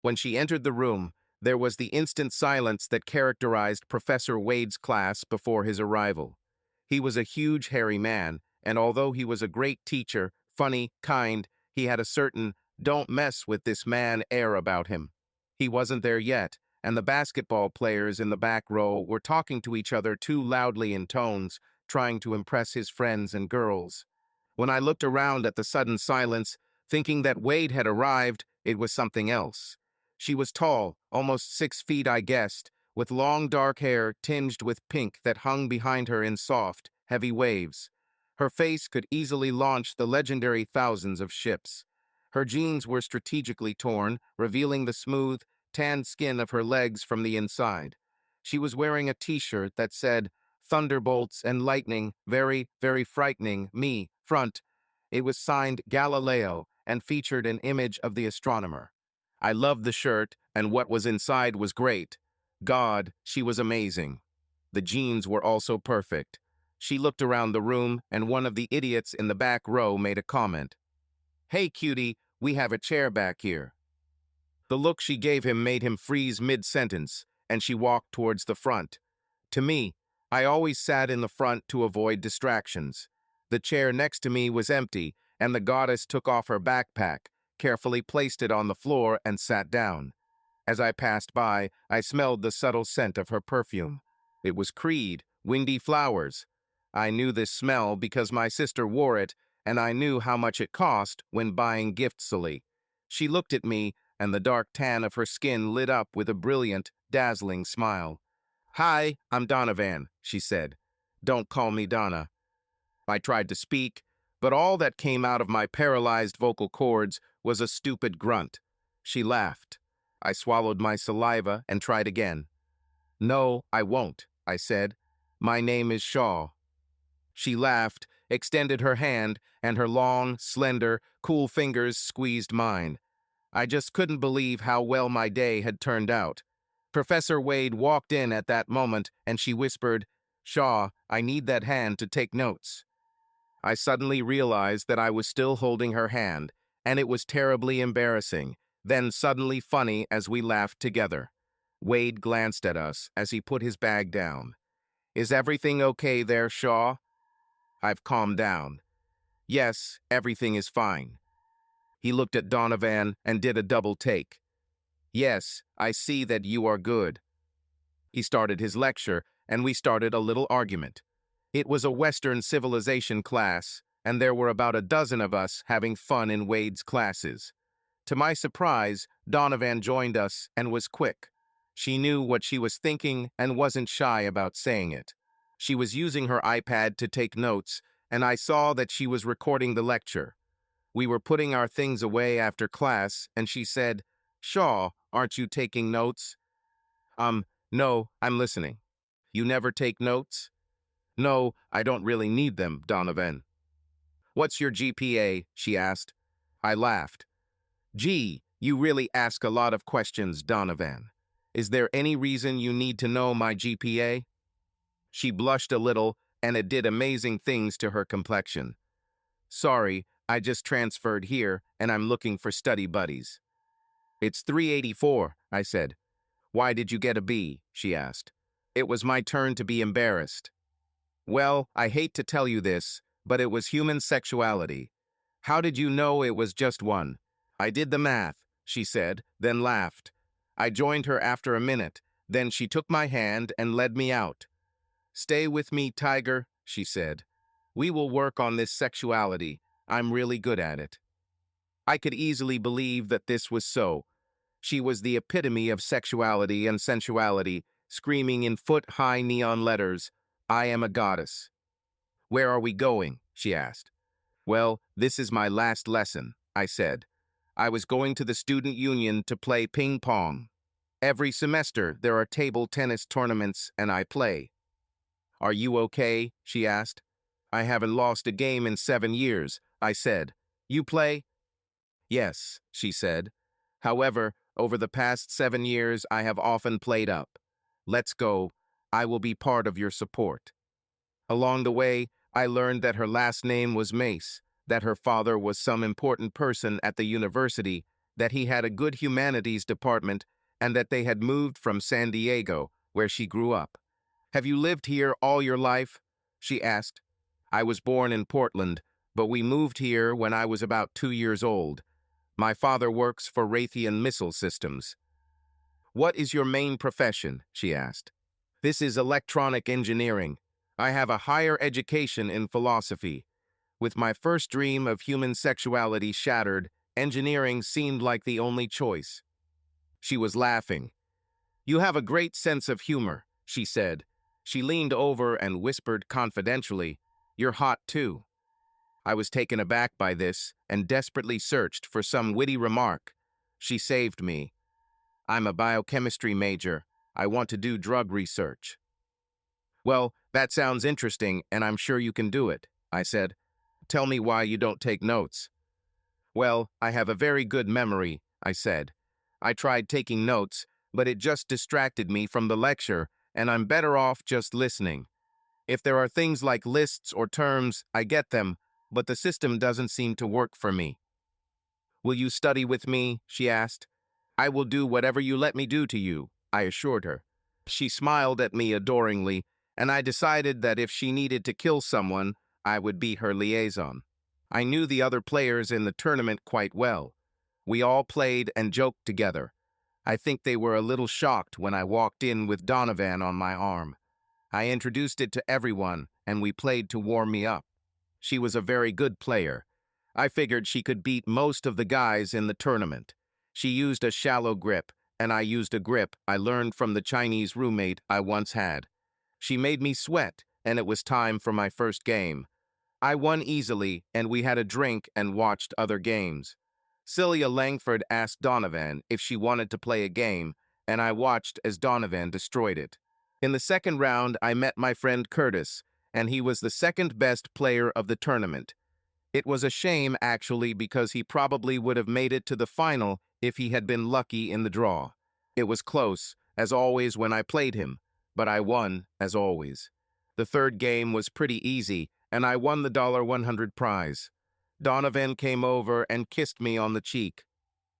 When she entered the room, there was the instant silence that characterized Professor Wade's class before his arrival. He was a huge, hairy man, and although he was a great teacher, funny, kind, he had a certain "don't mess with this man" air about him. He wasn't there yet, and the basketball players in the back row were talking to each other too loudly in tones, trying to impress his friends and girls. When I looked around at the sudden silence, thinking that Wade had arrived, it was something else. She was tall, almost 6 feet I guessed, with long dark hair tinged with pink that hung behind her in soft, heavy waves. Her face could easily launch the legendary thousands of ships. Her jeans were strategically torn, revealing the smooth, tanned skin of her legs from the inside. She was wearing a t-shirt that said, "Thunderbolts and lightning, very, very frightening, me, front." It was signed Galileo and featured an image of the astronomer. I loved the shirt, and what was inside was great. God, she was amazing. The jeans were also perfect. She looked around the room, and one of the idiots in the back row made a comment. "Hey, cutie, we have a chair back here." The look she gave him made him freeze mid-sentence, and she walked towards the front. To me, I always sat in the front to avoid distractions. The chair next to me was empty, and the goddess took off her backpack, carefully placed it on the floor, and sat down. As I passed by, I smelled the subtle scent of her perfume. It was Creed, Windy Flowers. I knew this smell because my sister wore it, and I knew how much it cost when buying giftsily. She looked at me, and the dark tan of her skin lit up with a brilliant, dazzling smile. "Hi, I'm Donovan," she said. "Don't call me Donna." I tried to speak, but all that came out of my paralyzed vocal cords was a stupid grunt. She laughed. I swallowed my saliva and tried again. "No, I won't," I said. "My name is Shaw." She laughed, extended her hand, and her long, slender, cool fingers squeezed mine. I just couldn't believe how well my day had turned out. Professor Wade walked in at that moment, and she whispered, "Shaw, I need that hand to take notes." I suddenly realized that I was still holding her hand, and it was terribly embarrassing, then suddenly funny as we laughed together. Wade glanced at us as he put his bag down. "Is everything okay there, Shaw?" I've calmed down. "Yes, everything is fine." He looked at Donovan and did a double take. "Yes, I see that you are good." He started his lecture, and we started a little argument. It was a Western civilization class, and there were about a dozen of us having fun in Wade's classes. To my surprise, Donovan joined us and was quick. She knew what she was thinking and wasn't shy about saying it. She was using her iPad to take notes, and I saw that she was recording the lecture. We were putting our things away after class, and she said, "Shaw, aren't you taking notes?" No, I'm listening." "You never take notes?" "No, I don't really need them, Donovan." "What's your GPA?" she asked. I laughed. "Gee, you really ask a lot of questions, Donovan. Is there any reason you need to know my GPA?" She blushed a little, and it did amazing things to her complexion. "Sorry, I just transferred here, and I'm looking for study buddies." "It's 384, I said. "Why did you get a B?" she asked. It was my turn to be embarrassed. "Well, I hate to tell you this, but it was human sexuality." "How did you know it was just one?" "I did the math," she said, then laughed. I joined her after a minute, then she took my hand and led me out. "Stay with me, Tiger," she said. "We will work on this sexuality. I'm really good at it." I could easily believe that this was so. She was the epitome of sexuality and sensuality, screaming in foot-high neon letters, "I am a goddess." "Where are we going?" she asked. "Well, this is my last lesson," I said. "I was going to the student union to play ping pong. Every semester there are table tennis tournaments and I play." "Are you okay?" she asked. "I haven't lost a game in 7 years," I said. "You play?" "Yes," she said. "However, over the past 7 years I have often played up. Let's go. I will be part of your support." Along the way, I learned that her last name was Mace, that her father was some important person at the university, that he had a good humanities department, and that they had moved from San Diego, where she grew up. "Have you lived here all your life?" she asked. "I was born in Portland, but we moved here when I was about 2 years old. My father works for Raytheon Missile Systems." "What is your main profession?" she asked. "This is electronic engineering. I have a higher education in philosophy. With my first dream of human sexuality shattered, engineering seemed like the only choice." She was laughing. "You have a great sense of humor," she said. She leaned over and whispered confidentially, "You're hot too." I was taken aback by this and desperately searched for some witty remark. She saved me. "I'm a biochemistry major. I want to do drug research." "Well, that sounds interesting, and I'm sure you can do it," I said. "Tell me why you don't take notes." "Well, I have a very good memory," I said. "I tried taking notes, but it just distracted me from the lecture, and I'm better off just listening. If there are things like lists or terms, I get them, but the system doesn't seem to work for me." "Will you study with me?" she asked. "I will do whatever you let me do to you," I assured her. She smiled at me adoringly, and I decided that if she needed to kill someone, I would be her liaison. I knew the other players in the tournament quite well. We all played and joked together. I think they were a little shocked when I walked in with Donovan on my arm. I introduced it to everyone, and we played to warm me up. She was a very good player. I figured she could beat most of the guys in the tournament. She used a shallow grip, and I used a grip I learned from the Chinese roommate I once had. She made me sweat, and it was time for my first game. I won easily, and we had a drink and watched other games. Celia Langford asked Donovan if she wanted to play a game, and I watched as Donovan destroyed it. In the second round, I met my friend Curtis, and he was the second best player of the tournament. It was a shame, actually, because he probably would have made it to the final if he had been lucky in the draw. It was close, as always when I played him, but I won, as always. The third game was pretty easy, and I won the $100 prize. Donovan came over and kissed me on the cheek.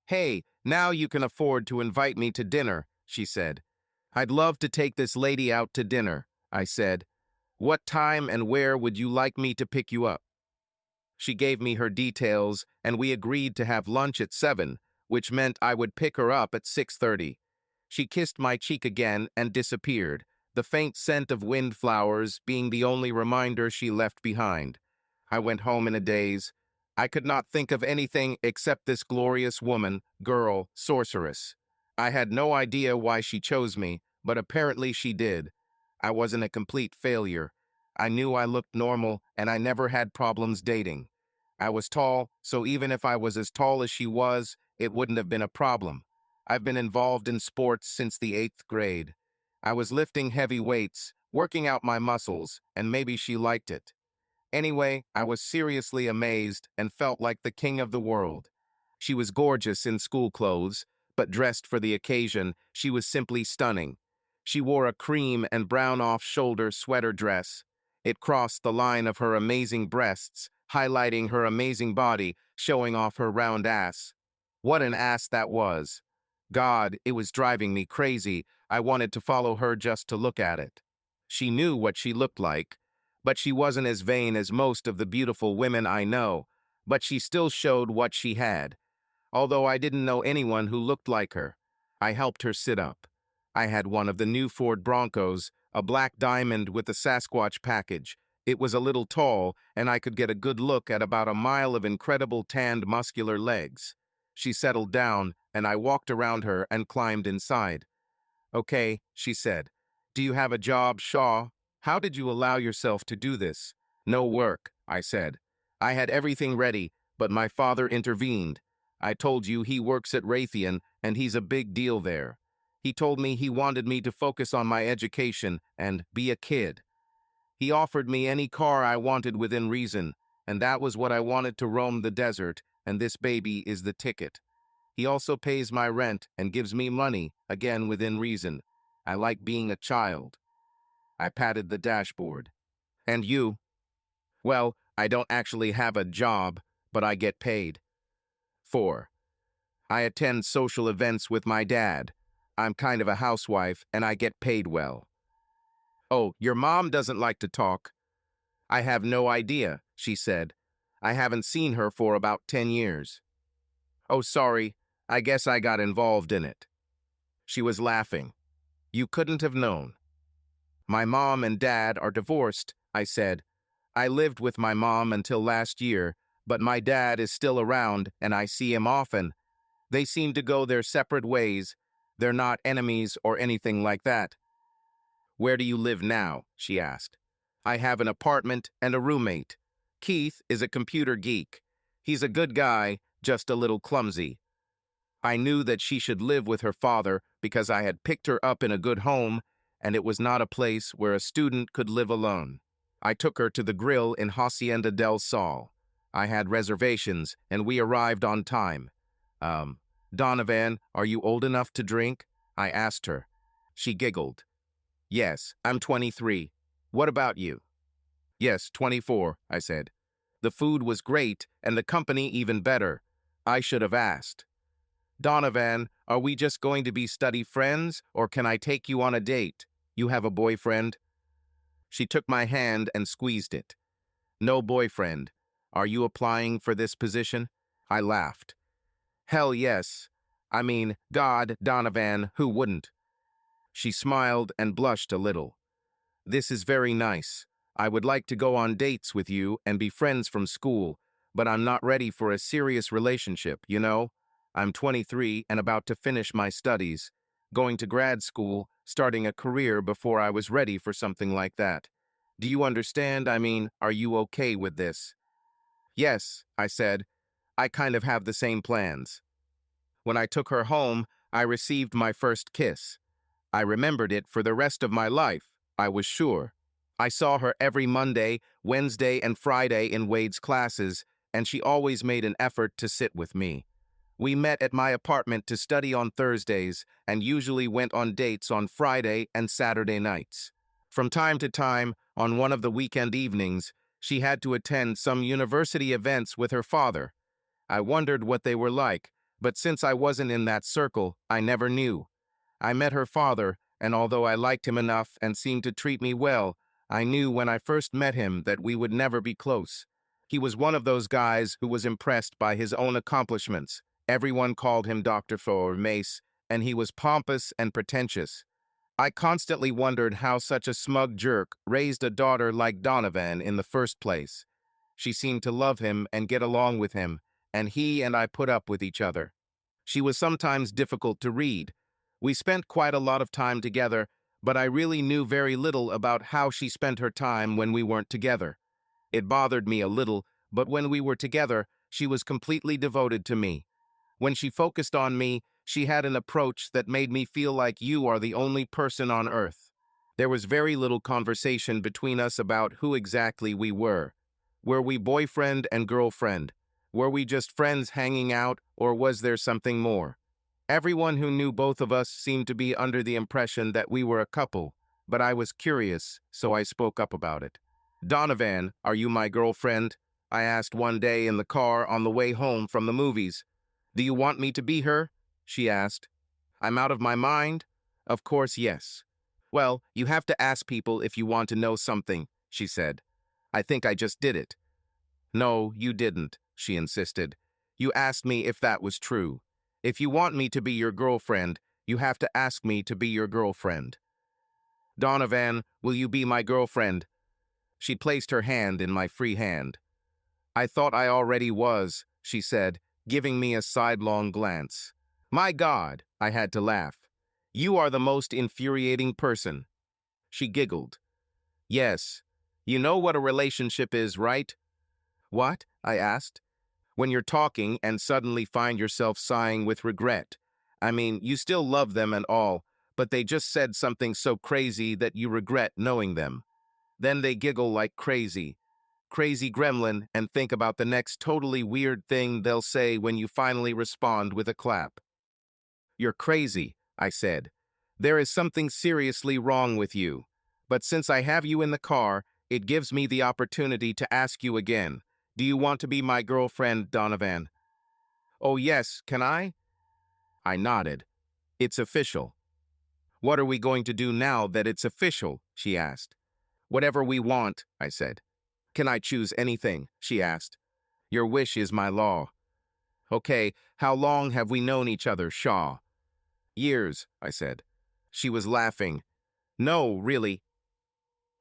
"Hey, now you can afford to invite me to dinner," she said. "I'd love to take this lady out to dinner," I said. "What time and where would you like me to pick you up?" She gave me her details, and we agreed to have lunch at 7, which meant I would pick her up at 6:30. She kissed my cheek again and disappeared, the faint scent of windflowers being the only reminder she left behind. I went home in a daze. I could not think of anything except this glorious woman, girl, sorceress. I had no idea why she chose me, but apparently she did. I wasn't a complete failure. I knew I looked normal, and I never had problems dating. I was tall, so even if I was as tall as she was, it wouldn't have been a problem. I've been involved in sports since the 8th grade. I was lifting heavy weights, working out my muscles, and maybe she liked it. Anyway, I was seriously amazed and felt like the king of the world. She was gorgeous in school clothes, but dressed for the occasion, she was simply stunning. She wore a cream and brown off-shoulder sweater dress. It crossed the line of her amazing breasts, highlighting her amazing body, showing off her round ass. What an ass that was. God, it was driving me crazy. I wanted to follow her just to look at it. She knew what she looked like, but she wasn't as vain as most of the beautiful women I know, but she still showed what she had. Although I didn't know anyone who looked like her, I helped her sit up. I had one of the new Ford Broncos, a black diamond with a Sasquatch package. It was a little tall, and I could get a good look at about a mile of incredible tanned muscular legs. She settled down, and I walked around her and climbed inside. "Okay," she said. "Do you have a job, Shaw? How did you allow yourself to do this?" "No work," I said. "I had everything ready, but my father intervened. I told you he works at Raytheon, and he's a big deal there. He told me he wanted me to focus on my education and be a kid. He offered me any car I wanted within reason, and that was what I wanted to roam the desert, and this baby is the ticket. He also pays my rent and gives me money, again within reason. I like being a child." I patted the dashboard. "And you?" "Well, I don't actually have a job, but I get paid." 4. I attend social events with my dad. I'm kind of a housewife and I get paid well. Oh, your mom doesn't like to talk? I have no idea, she said. I haven't seen her for about 10 years. Oh, sorry. I guess I got involved in it. She was laughing. You couldn't have known. My mom and dad are divorced, I said. I lived with my mom until last year, but my dad is still around and I see him often. They seem to go their separate ways. They're not enemies or anything like that. Where do you live now? She asked. I have an apartment and a roommate. Keith is a computer geek. He's a good guy, just a little clumsy. I knew that she should live with her father because I had picked her up in a good home, and it was not a place where a student could live alone. I took her to the grill in Hacienda del Sol. I had reservations, and we arrived on time. Donovan, are you old enough to drink? I asked her. She giggled. Yes, I'm 23. What about you? Yes, 24, I said. The food was great, and the company even better. I should have asked. Donovan, are we just going to be study friends, or can I take you on a date? You have a boyfriend? She took my hand and squeezed it. No boyfriend. Are you applying for this position? I laughed. Hell yes. I mean, God, Donovan, who wouldn't? She smiled and blushed a little. This is very nice. I would like to go on dates with you and be friends from school, but I'm not ready for a serious relationship, you know? I'm 23 and about to finish my studies, going to grad school, starting a career before I was ready for something like that. Do you understand? I mean, are you okay with this? Yes, I said. I kind of have the same plans. When I took her home, I received my first kiss. I remembered it for the rest of my life, I was sure. I saw her every Monday, Wednesday, and Friday in Wade's classes, and she always made an effort to sit with me. We met at my apartment to study on Thursdays and usually went on dates on Friday and Saturday nights. From time to time, on one of the weekend evenings, she had to attend some university events with her father. I wondered what they were like, but since I wasn't in that circle, I never knew. I met her father, and although I liked him enough and seemed to treat me well, I knew when I first met him that we would never be close. He was one of those guys who was impressed by his own accomplishments. Everyone called him Dr. or Mace, and he was pompous and pretentious. I constantly wondered how such a smug jerk raised a daughter like Donovan in the first place. She seemed to love him and get along with him, and he and I put up with each other. She was sometimes difficult to read. We spent quite a lot of time together, but I really knew very little about how she spent her time when we weren't together. It bothered me a little, but when we were together, she was completely devoted to me. When she focused on me, she had an approach that made me feel like you are the only person on earth. There was very little conversation between us about who exactly we were. Were we boyfriend and girlfriend? Were we just friends hanging out, or was there something more? Everyone who knew both of us seemed to be under the impression that we were a couple, but I was curious, so I spoke up about it. Donovan, are you my girlfriend? I asked one day in the car on the way home from the movies. Do you want me to be her? She asked. I'm out of my mind? Of course, yes. Well, you have to ask people if you want to know something, she said. I think I just did it. No, you didn't, she insisted. You asked me if that was true. If you want me to be your girlfriend, you have to ask me to be your girlfriend. Donovan, will you be my girlfriend? She placed her hand in my free hand. I thought I already was, she said, giving me a sidelong glance. My God, I had to laugh. You are the most infuriating person. She giggled. Yes. You know what a relationship is, right? What? I asked. When you're talking and suddenly find yourself sighing with regret. I mean, you still love them and all, but they just said something so crazy that you regret knowing them. Then they giggle like crazy. Crazy gremlin, and think about the next totally weird thing they'll say when you finally respond with a clap. You're crazy, I said. There is something seriously wrong with you. But since I have you in the car, it gives me the opportunity to ask you again. Do you want to be my girlfriend, Donovan? Oh yes, can I? I nodded. It's official. What are we going to do now that it's official? She asked. Whatever we want, I said. Can I choose anything? She asked. Your wish is my law. Okay, how long have we known each other, Shaw? Years, I said. She was laughing. No, really.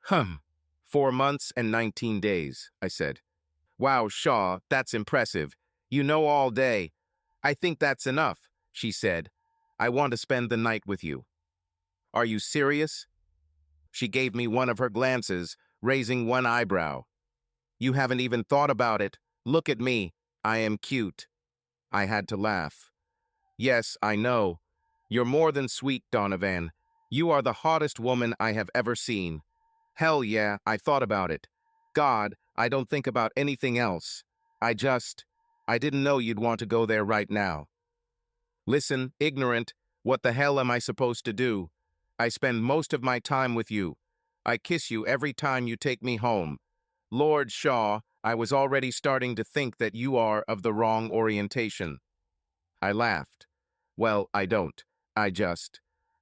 4 months and 19 days, I said. Wow, Shaw, that's impressive. You know all day. I think that's enough, she said. I want to spend the night with you. Are you serious? She gave me one of her glances, raising one eyebrow. You haven't even thought about it. Look at me. I am cute. I had to laugh. Yes, I know. You're more than sweet, Donovan. You are the hottest woman I have ever seen. Hell yeah, I thought about it. God, I don't think about anything else. I didn't know you'd want to go there right now. Listen, ignorant, what the hell am I supposed to do? I spend most of my time with you. I kiss you every time you take me home. Lord Shaw, I was already starting to think that you are of the wrong orientation. I laughed. Well, I don't.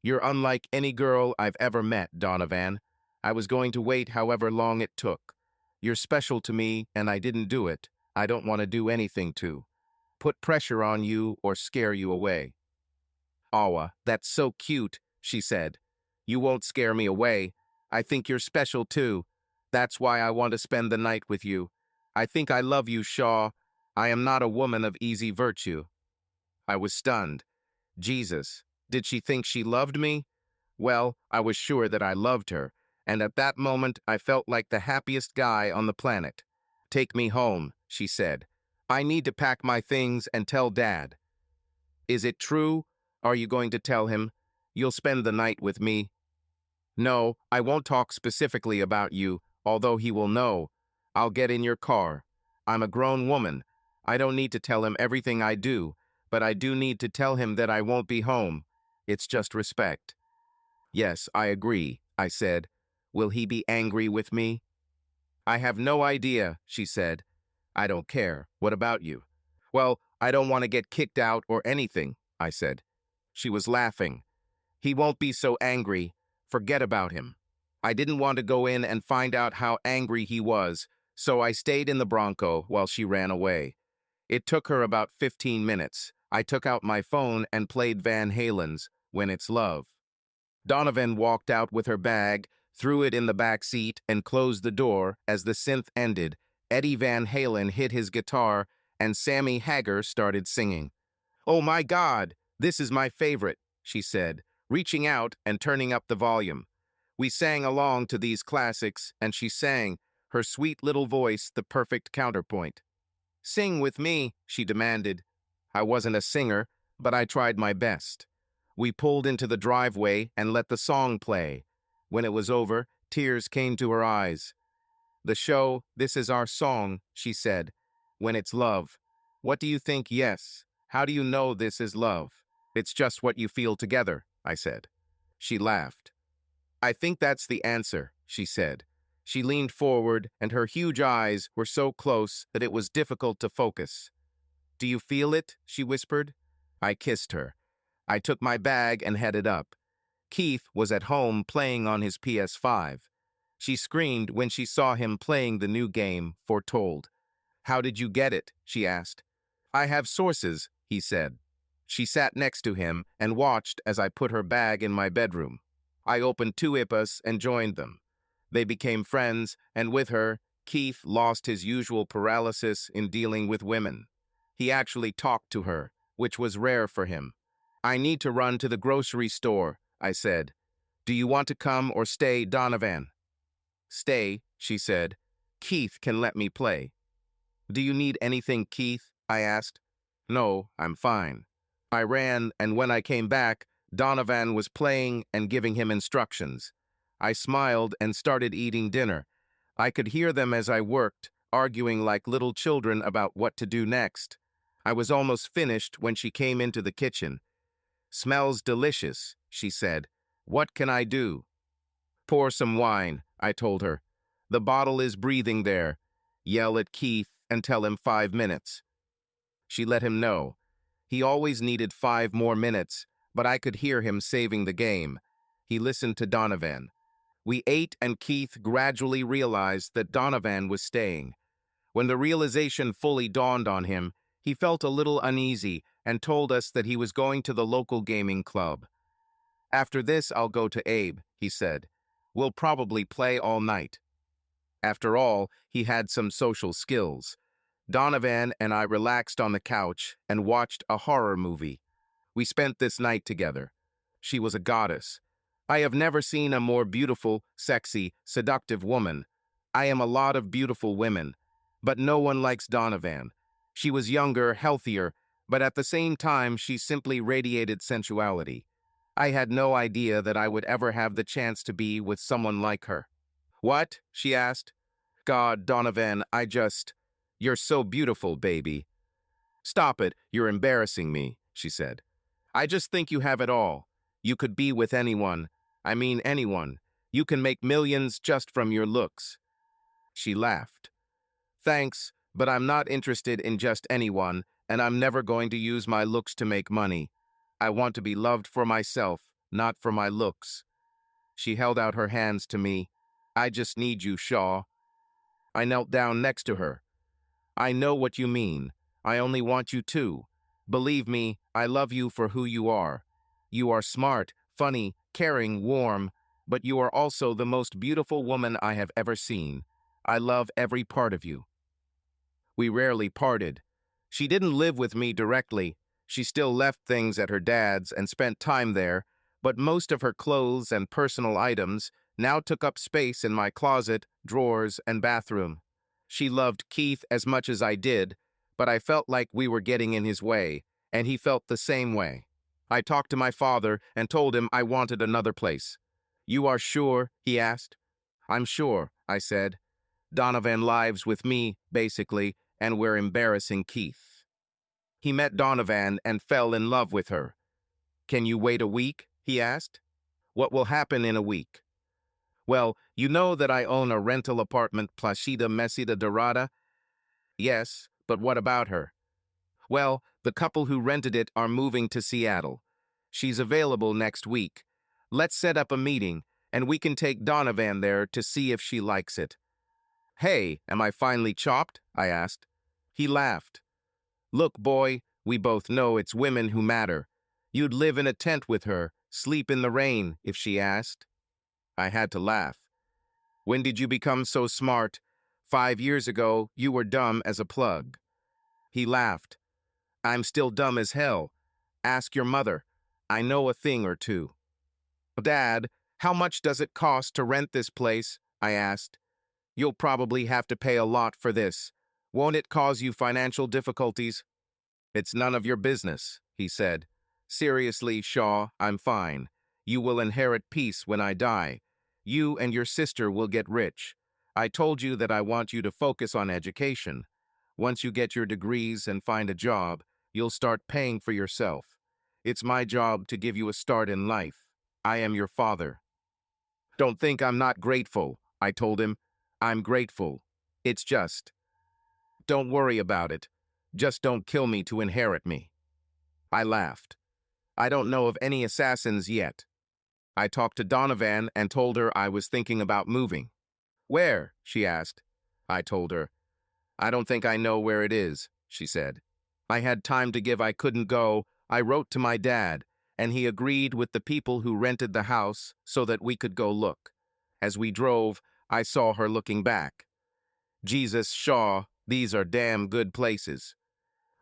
You're unlike any girl I've ever met, Donovan. I was going to wait however long it took. You're special to me, and I didn't do it. I don't want to do anything to put pressure on you or scare you away. Awa, that's so cute, she said. You won't scare me away. I think you're special too. That's why I want to spend the night with you. I think I love you, Shaw. I am not a woman of easy virtue. I was stunned. Jesus, did she think she loved me? Well, I was sure that I loved her, and at that moment I felt like the happiest guy on the planet. Take me home, she said. I need to pack my things and tell Dad. Is it true? Are you going to tell him? You'll spend the night with me? No, I won't talk specifically about you, although he will know. I'll get in your car. I'm a grown woman. I don't need to tell him everything I do, but I do need to tell him that I won't be home. It's just respect. Yes, I agree, I said. Will he be angry with me? I have no idea, she said. I don't care. What about you? Well, I don't want to get kicked out or anything, I said. She was laughing. He won't be so angry. Forget about him. I didn't want to go in and find out how angry he was, so I stayed in the Bronco while she ran away. It took her about 15 minutes. I took out my phone and played Van Halen's When It's Love. Donovan walked out with her bag, threw it in the back seat, and closed the door. As the synth ended, Eddie Van Halen hit his guitar, and Sammy Hagar started singing. Oh my God, this is my favorite, she said, reaching out and turning up the volume. We sang along to these classics, and she sang, her sweet little voice the perfect counterpoint. Sing with me, she demanded. I wasn't a singer, but I tried my best. We pulled into the driveway and let the song play. When it was over, tears came to her eyes. The show, this is our song, she said. When it's love. What do you think? Yes. How do you know this is love? It's just what you feel together, I said. She laughed. I think that's the answer, she said. She leaned forward, and her huge eyes were so close that it was difficult to focus. Do you feel it? She whispered. I kissed her. I took my bag and headed up. Keith was at home playing on his PS5. She screamed when she saw him playing the new game, Foretold. How did you get it? She asked. I have sources, he said. She sat next to him and watched as I put her bag in my bedroom. I opened 2 IPAs and joined them. They became friends, and with her, Keith lost his usual paralysis in dealing with women. He actually talked to her, which was rare for him. I need to run to the grocery store, I said. Do you want to come or stay, Donovan? Stay, she said. Keith can let me play. Do you need anything, Keith? I asked. No, I'm fine. I ran, and when I came back, Donovan was playing and giving him instructions. I smiled and started eating dinner. I could hear them as I worked, arguing like little children about what to do next. I was almost finished when she came into the kitchen. Smells delicious, she said. What can I do? Pour some wine, I told her. The bottle is breathing there. Yell at Keith and tell him 5 minutes. She let him know. He always needed 5 more minutes, but I could hear him saving the game. He listened to Donovan. We ate, and Keith gradually realized that Donovan was staying. When the realization fully dawned on him, he felt a little uneasy and told us that he was going to the local gaming club. "After this, I'll go to Abe," he said. "We'll probably play all night." After all, he had some social skills. Donovan and I relaxed on the couch and watched a horror movie. We spent this night together. She was a goddess. I have never seen a more beautiful, sexy, seductive woman. I am a lot of beautiful women, but no one likes Donovan. She was younger, healthier, but at the same time she simply radiated sensuality. I had no idea that I would ever have the chance to be with someone like her. "What?" she asked. "God, Donovan, You're so beautiful, baby." "Stop it, you're embarrassing me," she said. "I just think you have it all. You could be with anyone. I mean anyone. You can make millions just from your looks." She laughed. "Thanks, but I'm not interested in just anyone, and I'm never going to use my looks to make money. I want to be loved for myself, not for my looks." She held out her hands to me. "I just need you, Shaw." I knelt down next to her. "I know what you mean. I only want you too. Believe me, I love you for who you are. You are smart, funny, caring, warm, but you are also the most beautiful woman I have ever seen. I love every part of you." We rarely parted. She didn't live with me directly. She still left things at her dad's and spent time there, but most of her clothes and personal items now took up space in my closet, drawers, and bathroom. She loved Keith as much as I did, but I felt like we were getting in his way, and he felt the same way. I talked to my father and told him I wanted another place. "You are sure?" he asked. "I'm sure," I said. "Donovan lives with me, basically, and we're embarrassing Keith." He met Donovan and fell in love with her. "Can you wait a week?" he asked. "What will happen in a week?" "Well, you know that I own a rental apartment, Placida Mesida Dorada?" "Yes, but what about her?" "Well, the couple who rented it are moving to Seattle. She's available next week. Let's set up a meeting, and we can take Donovan there to see if she likes it." "Hey, am I finally chopped?" I asked. He laughed. "Look, boy, we both know it's women who matter. You'd live in a tent with her, sleep in the rain, if she asked." I had to laugh. "When did you become so smart? 5 years ago, you were dumb as a plug." He laughed. "I'm still dumb as hell. Ask your mother. I know a thing or two." "Dad, how much does it cost to rent this place?" I asked. "You'll probably have to pay a lot for this. Won't it cause you financial difficulties?" "It's none of your business," he said. "Seriously, Shaw, I'm fine. You will inherit peace when I die. You and your sister will get rich. I told you that I want you to focus on education. Once you get your degrees and find a job, you'll start paying for yourself. It's my job to give you a start in life. I am your father." "Don't think I'm not grateful," I told him. "I'm grateful. It's just. Don't worry about it. Just don't kill me to inherit me." I laughed. "I don't know of any assassins yet." I talked to Donovan and told her I was thinking about moving. "Where?" she asked. I told her. "I don't think I know where it is," she said. I had time to give. I couldn't go. I wrote to my dad, and he agreed with the people who rented the house so that we could go look. As we drove, I saw her looking back. "Jesus, Shaw, these are damn good places."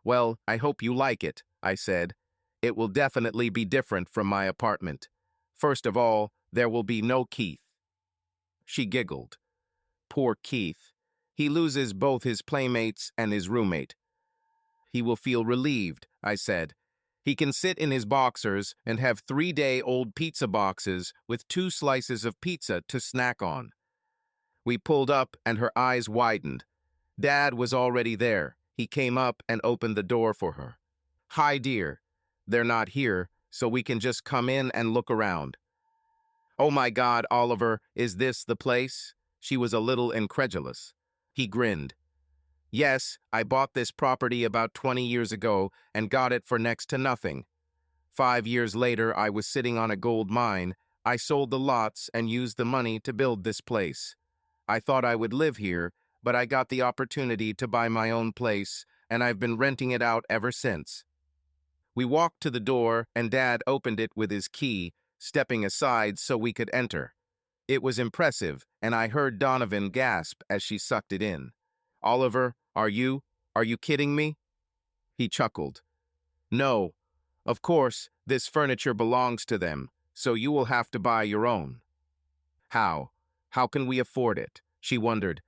"Well, I hope you like it," I said. "It will definitely be different from my apartment. First of all, there will be no Keith." She giggled. "Poor Keith. He loses both his playmates and his roommate." "He will feel relieved," I said. "He can sit in his boxers and have 3-day-old pizza boxes with 2 slices of pizza to snack on." We pulled up, and her eyes widened. Dad was already there. He came up and opened the door for her. "Hi, dear. They're not here, so we can just come in and look around." "Oh my God, Oliver, is this the place?" She was a little incredulous. He grinned. Yes, I bought this property about 20 years ago and got it for next to nothing. 5 years later, I was sitting on a gold mine. I sold the lots and used the money to build this place. I thought I would live here, but I got the opportunity to buy my own place, and I've been renting it out ever since. We walked to the door, and Dad opened it with his key, stepping aside so we could enter. It was impressive, and I heard Donovan gasp as she sucked it in. Oliver, are you kidding me? He chuckled. No, of course, this furniture belongs to them, so you will have to buy your own. How? How can we afford it? She wondered.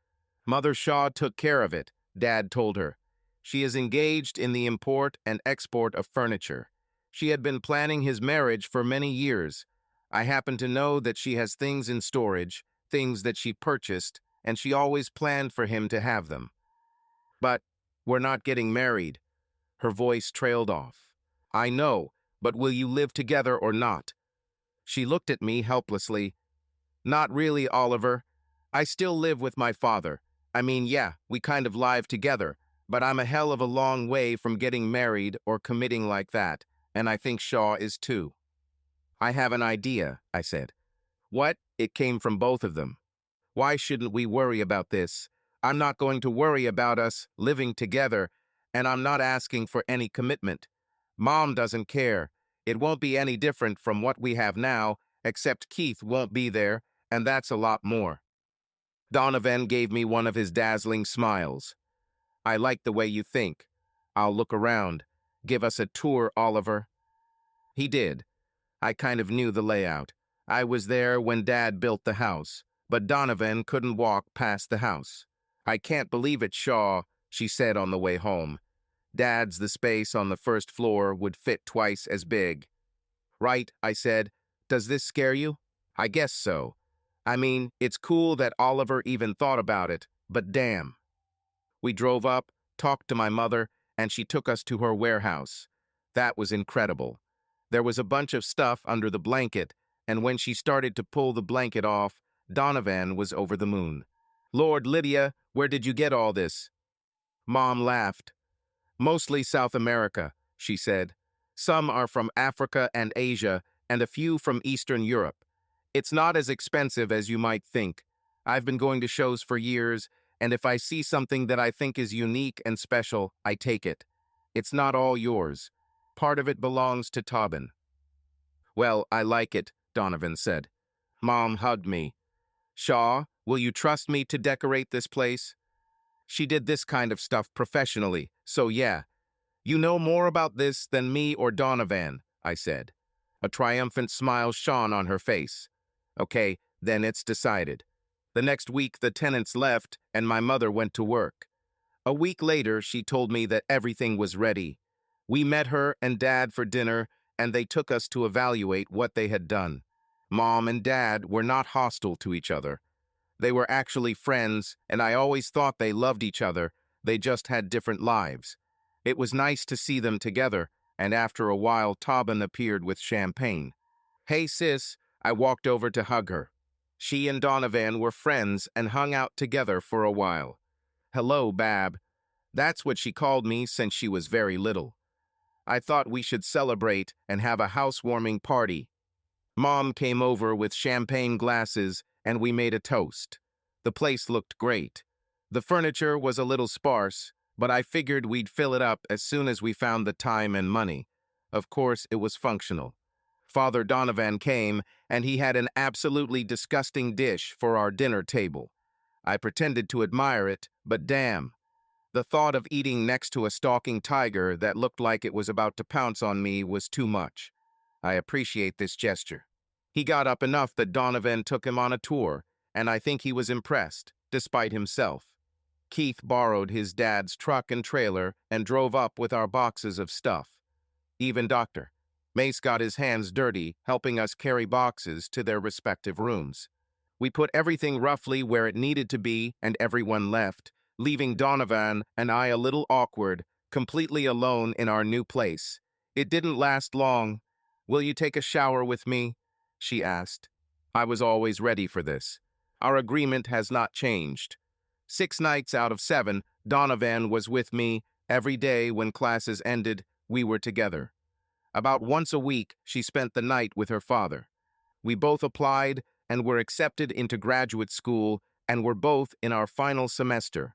Mother Shaw took care of it, Dad told her. She is engaged in the import and export of furniture. She had been planning his marriage for many years. I happen to know that she has things in storage, things that she purchased, and she always planned for him to have them. But we're not getting married. Her voice trailed off. I know, but will you live together or not? She looked at me helplessly. Not really, Oliver. I still live with my father. I mean, yeah, we kind of live together, but I'm a hell of a long way from getting married or committing like that, and I think Shaw is too. I have an idea, I said. What? It came from both of them. Why shouldn't we worry about this? I'm not going to worry about us living together, and I'm not asking for any commitment. Mom doesn't care. It won't be any different from what we have now, except Keith won't be there, and that's a lot more. Donovan gave me one of his dazzling smiles. I like the way you think. I'll look around. Give us a tour, Oliver. He did. I kind of knew the layout. I was there when Dad built the house, but Donovan couldn't walk past the house. I can't believe it, Shaw, she said on the way home. Dad's the space on the first floor would fit twice as big. Right, I said. Does this scare you? I guess so. I mean, it's cool that Oliver even thought about it, but damn. We drove up, talked to my mother, and she took us to her warehouse. That was incredible. There was a bunch of stuff under the blanket, and when she started to pull the blanket off, Donovan was over the moon. Lord, Lydia, where did you get all this? Mom laughed. Mostly South America, she said. Some are from Africa and Asia, and a few from Eastern Europe. It's not as expensive as you might think. I've been going to shows for years, and if I see something that I think is unique and special, I take it. It's not all yours. Part of it belongs to Tobin. Well, I like it, Donovan said. Mom hugged me. Shaw, will you trust me to decorate this place? She did this kind of stuff professionally, so yeah. You know more about this than me or Donovan, I said. A triumphant smile shone on her face. Okay, then it's decided. The next week, the tenants left, and my mother went to work. A week later, she told me that everything was ready. We met her and Dad for dinner, and they took us to evaluate what they had done. Mom and Dad were not hostile to each other. They were actually friends, and I always thought they loved each other. They just had different lives. It was nice to see them together, and after a while, Tobin appeared with champagne. Hey, sis, I walked over to hug her. She and Donovan were friends and hung out together for a while. Hello, Bab. That's what she called me since she was very little. I thought we should celebrate and have a housewarming party. Mom came over with champagne glasses, and we made a toast. The place looked great. The furniture was a little sparse, but I figured we'd fill it up as soon as we found the time and money. Of course, it was functional. Father Donovan came, and he had an absolutely disgusting dish for our dinner table. I pretended to admire it, but damn. The thought of eating next to a stalking tiger that looked like it was about to pounce on me was too much. I appreciate this gesture. He got up enough that Donovan took him on a tour, and I think he was impressed, despite himself. Keith borrowed his dad's truck and trailer and drove up with our boxes of stuff. Even Dr. Mace got his hands dirty, helping us carry boxes to their respective rooms. We put everything roughly where it needed to be, and everyone left, leaving Donovan and I a little awkward, completely alone in our new place. It didn't last long. Will you take a shower with me? She asked. I was always ready for this. Our agreement has not changed. 6 nights out of 7, Donovan was with me. Every day when classes ended, we were together. About once a week, she spent the night with her father. We both applied and were accepted into graduate school and were both in our final semester.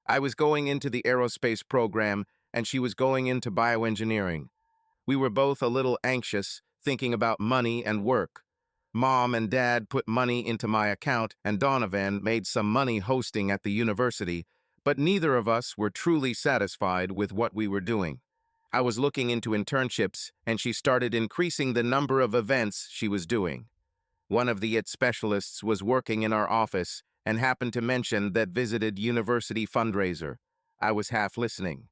I was going into the aerospace program and she was going into bioengineering. We were both a little anxious, thinking about money and work. Mom and Dad put money into my account and Donovan made some money hosting at the university, but neither of us were truly satisfied with what we were doing. I was looking into internships and she started increasing the number of events she was doing. One of the IT specialists was working in our office and happened to mention that visited university fundraiser. I was half listening.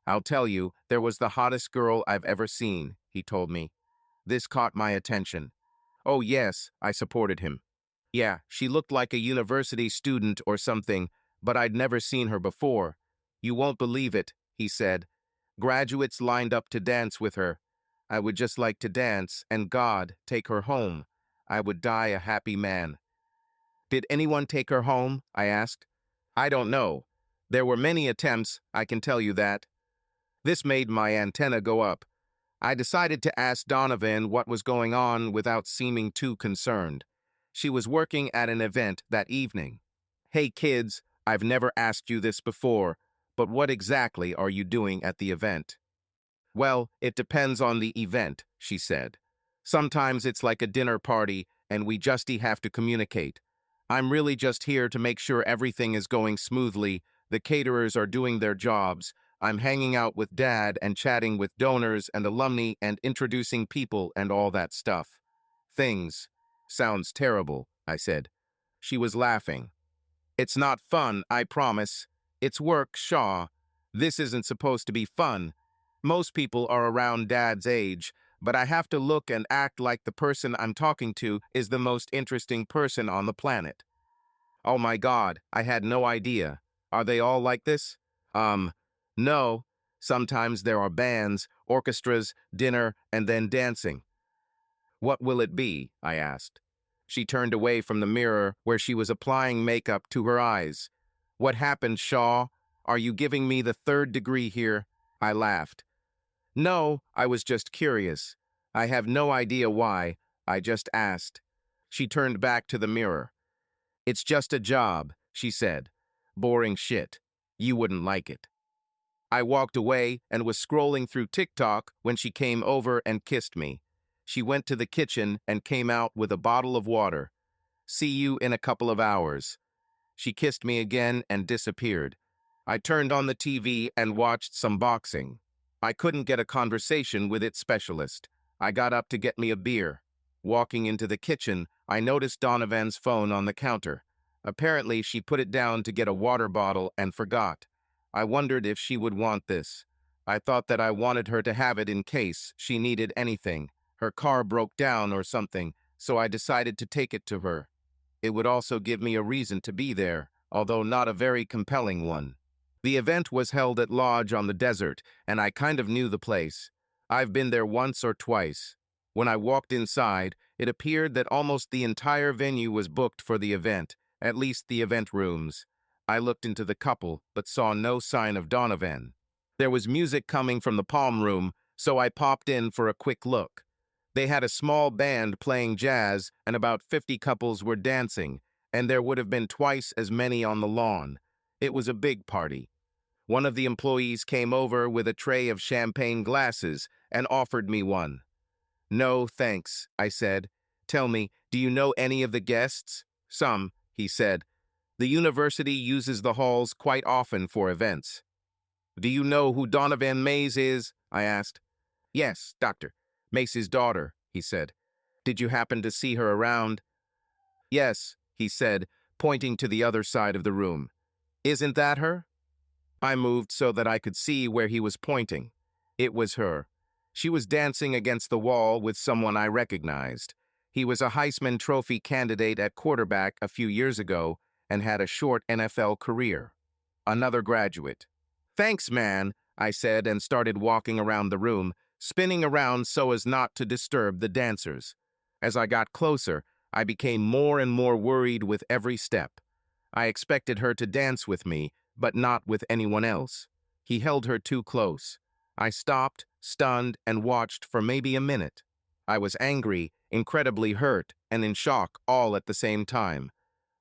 "I'll tell you, there was the hottest girl I've ever seen," he told me. This caught my attention. "Oh yes," I supported him. "Yeah, she looked like a university student or something, but I'd never seen her before. You won't believe it," he said. "Graduates lined up to dance with her. I would just like to dance and God take her home. I would die a happy man." "Did anyone take her home?" I asked. "I don't know. There were many attempts, I can tell you that." This made my antenna go up. I decided to ask Donovan what was going on without seeming too concerned. She was working at an event that evening. "Hey kids, I've never asked you this before, but what exactly are you doing at the event?" "Well, it depends on the event," she said. "Sometimes it's like a dinner party and we just have to communicate. I'm really just here to make sure everything is going smoothly, the caterers are doing their jobs, I'm hanging out with Dad and chatting with donors and alumni and introducing people and all that stuff." "Things. Sounds terrible," I said. She was laughing. "It's not fun, I promise. It's work, Shaw. This isn't supposed to be fun. Most people are around Dad's age, but I have to look and act like the person I'm talking to is the most interesting person on the planet." "Oh my God, I had no idea. Are they all like this?" No. Sometimes there are bands, orchestras, dinner, and then dancing." "What will it be?" I asked. She turned away from the mirror where she was applying makeup to her eyes. "What happened, Shaw? Are you giving me the 3rd degree here?" I laughed. "No, I was just curious. I have no idea why. I just asked." She turned back to the mirror. "It's just a job," she said. "Boring shit. You wouldn't like it." I walked away and was scrolling through TikTok when she came over and kissed me. She went to the kitchen and came out with a bottle of water. "See you in a couple of hours." She kissed me again and disappeared. I turned on the TV and watched some boxing. I couldn't get a conversation with its specialist. I got up to get me a beer. Walking into the kitchen, I noticed Donovan's phone on the counter. Apparently, she put it down to get a water bottle and forgot. I wondered if she would want this. I thought that I wanted her to have it in case she needed anything. Her car broke down or something, so I decided to take it to her. It would also give me a reason to be there, although not a very compelling one. The event was held at Lodge on the desert, and I kind of knew the place. I've been there once or twice. When I walked inside, it appeared that almost the entire venue was booked for the event, at least the event rooms. I looked into the couple, but saw no sign of Donovan. There was music coming from the palm room, so I popped in for a quick look. They had a small band playing jazz, and about 50 couples were dancing, and there would have been twice as many on the lawn. It was a big party. One of the employees came over with a tray of champagne glasses and offered me one. "No, thanks," I said. "Tell me, do you know any of the guests?" "Some," he said. "The university uses the halls quite often for events." "Do you know who Donovan Mays is?" I asked. "Yes, Doctor. Mace's daughter," he said. "Did you happen to see her around?" "Yes," he said, pointing to the other side of the room. "Isn't that her?" I moved so that I could see where he was pointing. It was her. She was dancing against the wall with someone I recognized. He was a Heisman Trophy candidate at quarterback a few years ago and had a short NFL career. Another graduate. "Thanks, man," I said and started walking around the room, spinning around so as not to disturb the dancers. As I got closer, I became more and more worried with every step. I expected her to dance with me, but not with anyone else. He held her too close. I stopped, stunned, and watched for maybe a minute. I was angry, incredibly hurt, and in shock all at the same time.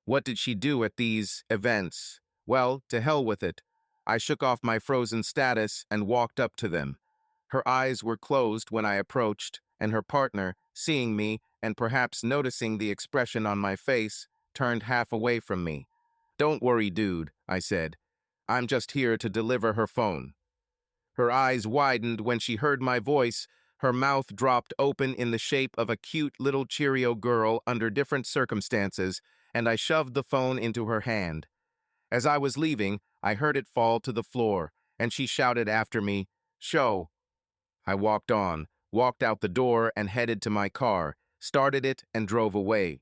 What did she do at these events? Well, to hell with it. I shook off my frozen status and walked up to them. Her eyes were closed when I approached, and her partner, seeing me and perhaps noticing the expression on my face, turned half away from me. "Don't worry, dude," I said. "I'm just here to deliver her phone." Her eyes widened when she heard my voice. Her mouth dropped open in the shape of a cute little Cheerio girl under different circumstances, and I shoved the phone into her hand. As I was leaving, I heard it fall to the floor, and she shouted after me, "Show." I walked on, walked out the door and headed to my car, started it and drove away.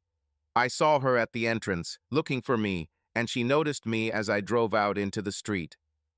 I saw her at the entrance, looking for me, and she noticed me as I drove out into the street.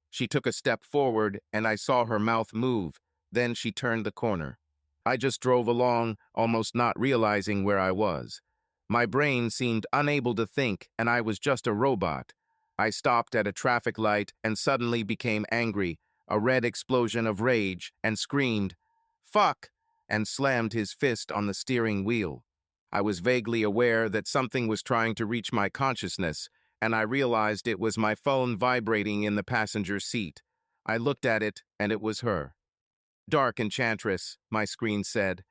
She took a step forward, and I saw her mouth move. Then she turned the corner. I just drove along, almost not realizing where I was. My brain seemed unable to think, and I was just a robot. I stopped at a traffic light and suddenly became angry, a red explosion of rage, and screamed, "Fuck!" and slammed his fist on the steering wheel. I was vaguely aware that something was trying to reach my consciousness, and I realized it was my phone vibrating in the passenger seat. I looked at it, and it was her. "Dark Enchantress," my screen said.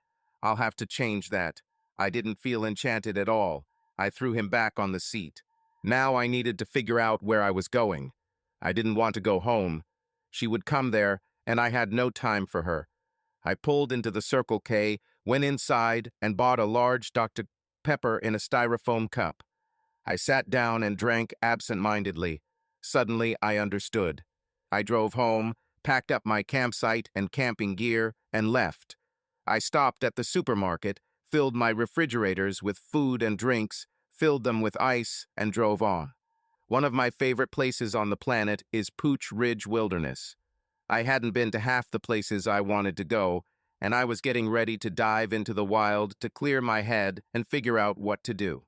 "I'll have to change that." I didn't feel enchanted at all. I threw him back on the seat. Now I needed to figure out where I was going. I didn't want to go home. She would come there, and I had no time for her. I pulled into the Circle K, went inside, and bought a large Dr. Pepper in a styrofoam cup. I sat down and drank absent-mindedly. Suddenly, I understood. I drove home, packed up my campsite and camping gear, and left. I stopped at the supermarket, filled my refrigerators with food and drinks, filled them with ice, and drove on. One of my favorite places on the planet is Pooch Ridge Wilderness. I hadn't been to half the places I wanted to go, and I was getting ready to dive into the wild to clear my head and figure out what to do.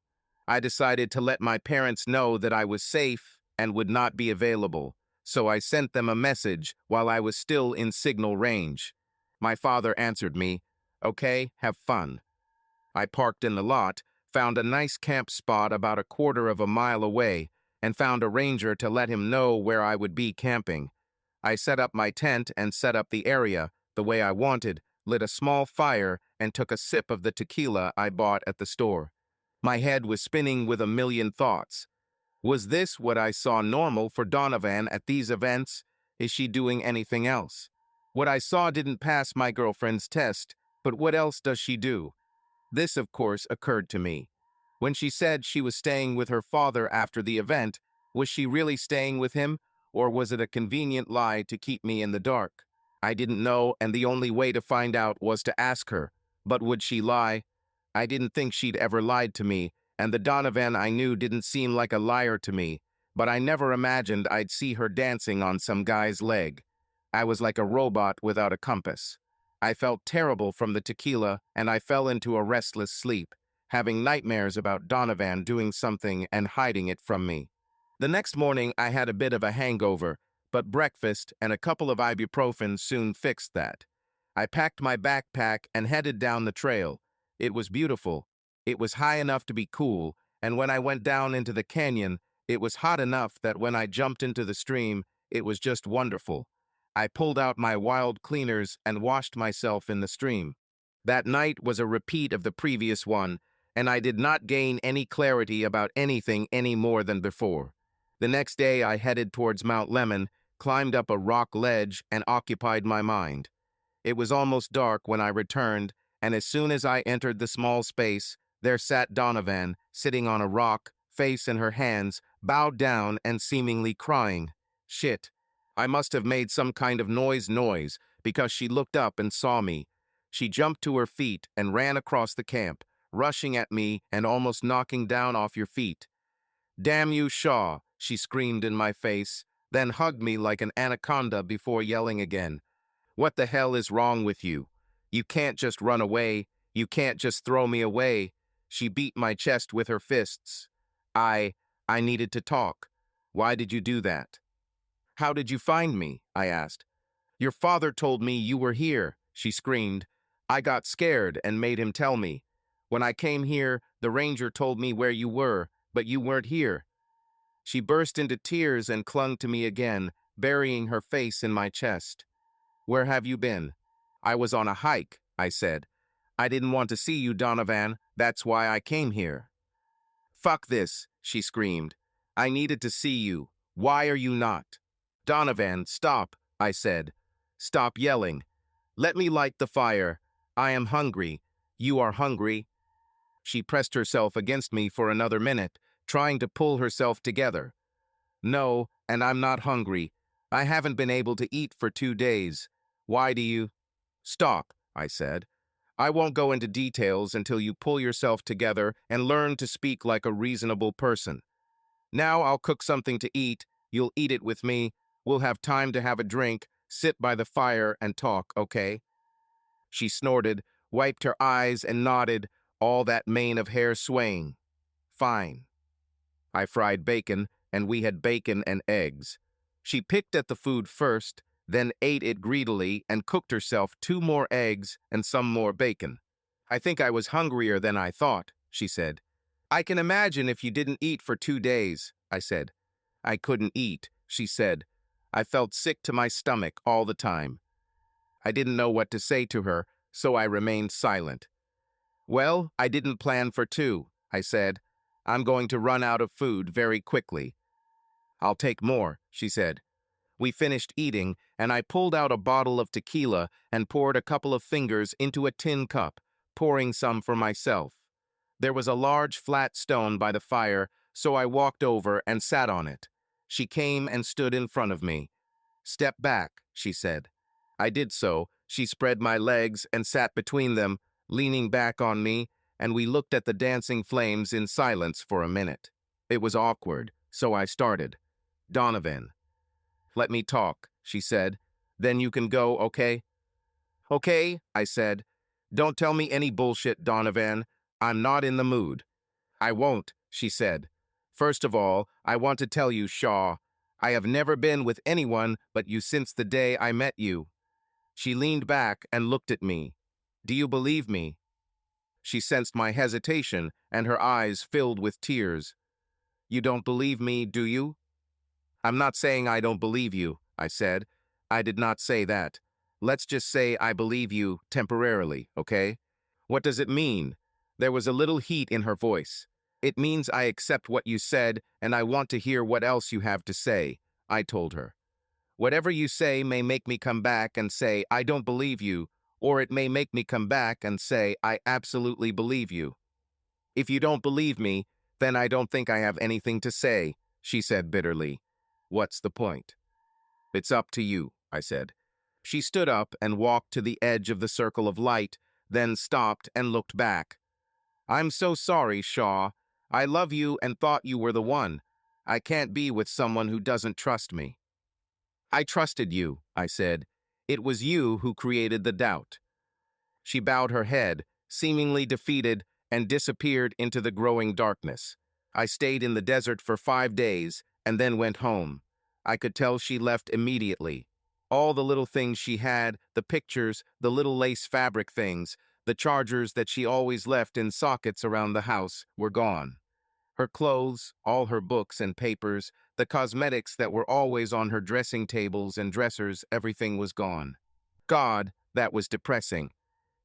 I decided to let my parents know that I was safe and would not be available, so I sent them a message while I was still in signal range. My father answered me, "Okay, have fun." I parked in the lot, found a nice camp spot about a quarter of a mile away, and found a ranger to let him know where I would be camping. I set up my tent and set up the area the way I wanted, lit a small fire, and took a sip of the tequila I bought at the store. My head was spinning with a million thoughts. Was this what I saw normal for Donovan at these events? Is she doing anything else? What I saw didn't pass my girlfriend's test, but what else does she do? This, of course, occurred to me. When she said she was staying with her father after the event, was she really staying with him, or was it a convenient lie to keep me in the dark? I didn't know, and the only way to find out was to ask her. But would she lie? I didn't think she'd ever lied to me, and the Donovan I knew didn't seem like a liar to me, but I never imagined I'd see her dancing on some guy's leg. I was like a robot without a compass. I felt terrible from the tequila, and I fell into a restless sleep, having nightmares about Donovan doing something and hiding it from me. The next morning, I had a bit of a hangover, but breakfast and a couple of ibuprofen soon fixed that. I packed my backpack and headed down the trail. It was beautiful. It was high enough to be cool, and when I went down into the canyon, it was hot enough that when I jumped into the stream, it was just wonderful. I pulled out my wild cleaners and washed myself in the stream. That night was a repeat of the previous one, and I did not gain any clarity about anything any more than before. The next day I headed towards Mount Lemon, climbed up a rock ledge, and occupied my mind. It was almost dark when I returned, and as soon as I entered the small space, there sat Donovan, sitting on a rock, face in her hands, bowed down and seemingly crying. Shit. I must have made some kind of noise, because she looked up and saw me. She jumped to her feet and ran across the camp, rushing at me and almost knocking down off your feet. "Damn you, Shaw," she screamed in my face, then hugged me like an anaconda before yelling again. "What the hell is wrong with you? You can't just run away. You can't just throw me away." She beat my chest with her fists. I needed to talk. Why did you do that? How did you find me? I asked. Your father told me you were here, she screamed. I got scared and made him tell me. When I came here, the ranger told me where you were, but you weren't here. She burst into tears and clung to me again, burying her face in my chest. Where have you been? I was on a hike, I said. I didn't want to see you, Donovan. That's why I came here. Fuck this, she screamed. I needed to see you. Why are you not? Donovan, stop, I said. Stop yelling. Let me light the fire. I am hungry. You are hungry. She pressed herself against me for another minute, trying to pull herself together. No, and I'm not hungry. I haven't been able to eat for 2 days. Why do you? Stop, I said. I won't go into details until you pull yourself together and learn to speak like a reasonable person. Now I'll cook something to eat. You'll eat it with me. We'll have time to have a drink, sit by the fire, and talk, okay? She snorted, wiped her eyes, and nodded, all that mane of hair swaying. Fine. I fried bacon, and we had bacon and eggs. She picked at the food first, then ate it greedily and cooked herself 2 more eggs and some more bacon. I think I was hungrier than I thought, she said. I can imagine if you didn't eat for 2 days, I said. I couldn't eat, she said. I felt sick to my stomach all the time. I didn't know what to say to her, so I remained silent. Well, I didn't plan for 2, I said. I'm going to run out of food very quickly. I'll take more, she said. We finished eating, and I pulled out a bottle of tequila and poured a couple of fingers into a tin cup, pouring some for myself. There was a large flat stone by the fire, so I walked over and sat on it. She came and stood in front of me. Step back, she said. I did so. She spread my legs and sat between them, leaning back on me, and we looked at the dancing flames in silence for a minute. It was awkward, so I started. Donovan. Let me talk, she said. Then you can go, okay? Okay, I said. Don't tell me any bullshit, Donovan. I'm not in the mood. I won't, she said. First of all, I want to tell you, Shaw, I have never been with anyone but you since the day I met you. She leaned back and looked at me. Do you believe me? She sensed my hesitation, and her eyes filled with tears. You don't believe me, do you? I'm not saying I don't believe you, I said. I did not say that. Let's just say I believe you temporarily, okay? What does it mean? There was a little heat in her voice. It means I accept what you said, and I want to hear what else you have to say, I told her. Whatever you say may make me come back and say, I don't believe you, or it may make me come back and say, I absolutely believe you. If you don't believe me, then I don't think I have anything to say, she said bitterly. What's the point? It's up to you, I said. She stood up and walked to the edge of the circle of light, then stopped and looked back. I'm so sorry, Shaw. I love you and thought you were the one. I can't be with someone who doesn't trust me. I trusted you, I said. It was you who created the doubt. She bowed her head, seemingly defeated, and disappeared into the growing darkness. I stayed in the desert for 5 days and then went home. I could tell she left immediately. All the little things she had, the pictures, the little lace fabric things, the chargers that she always left in sockets around the house, were gone. Her clothes, all her books and papers, the cosmetics that were always on her dressing tables and dressers, everything was gone. God, that was depressing.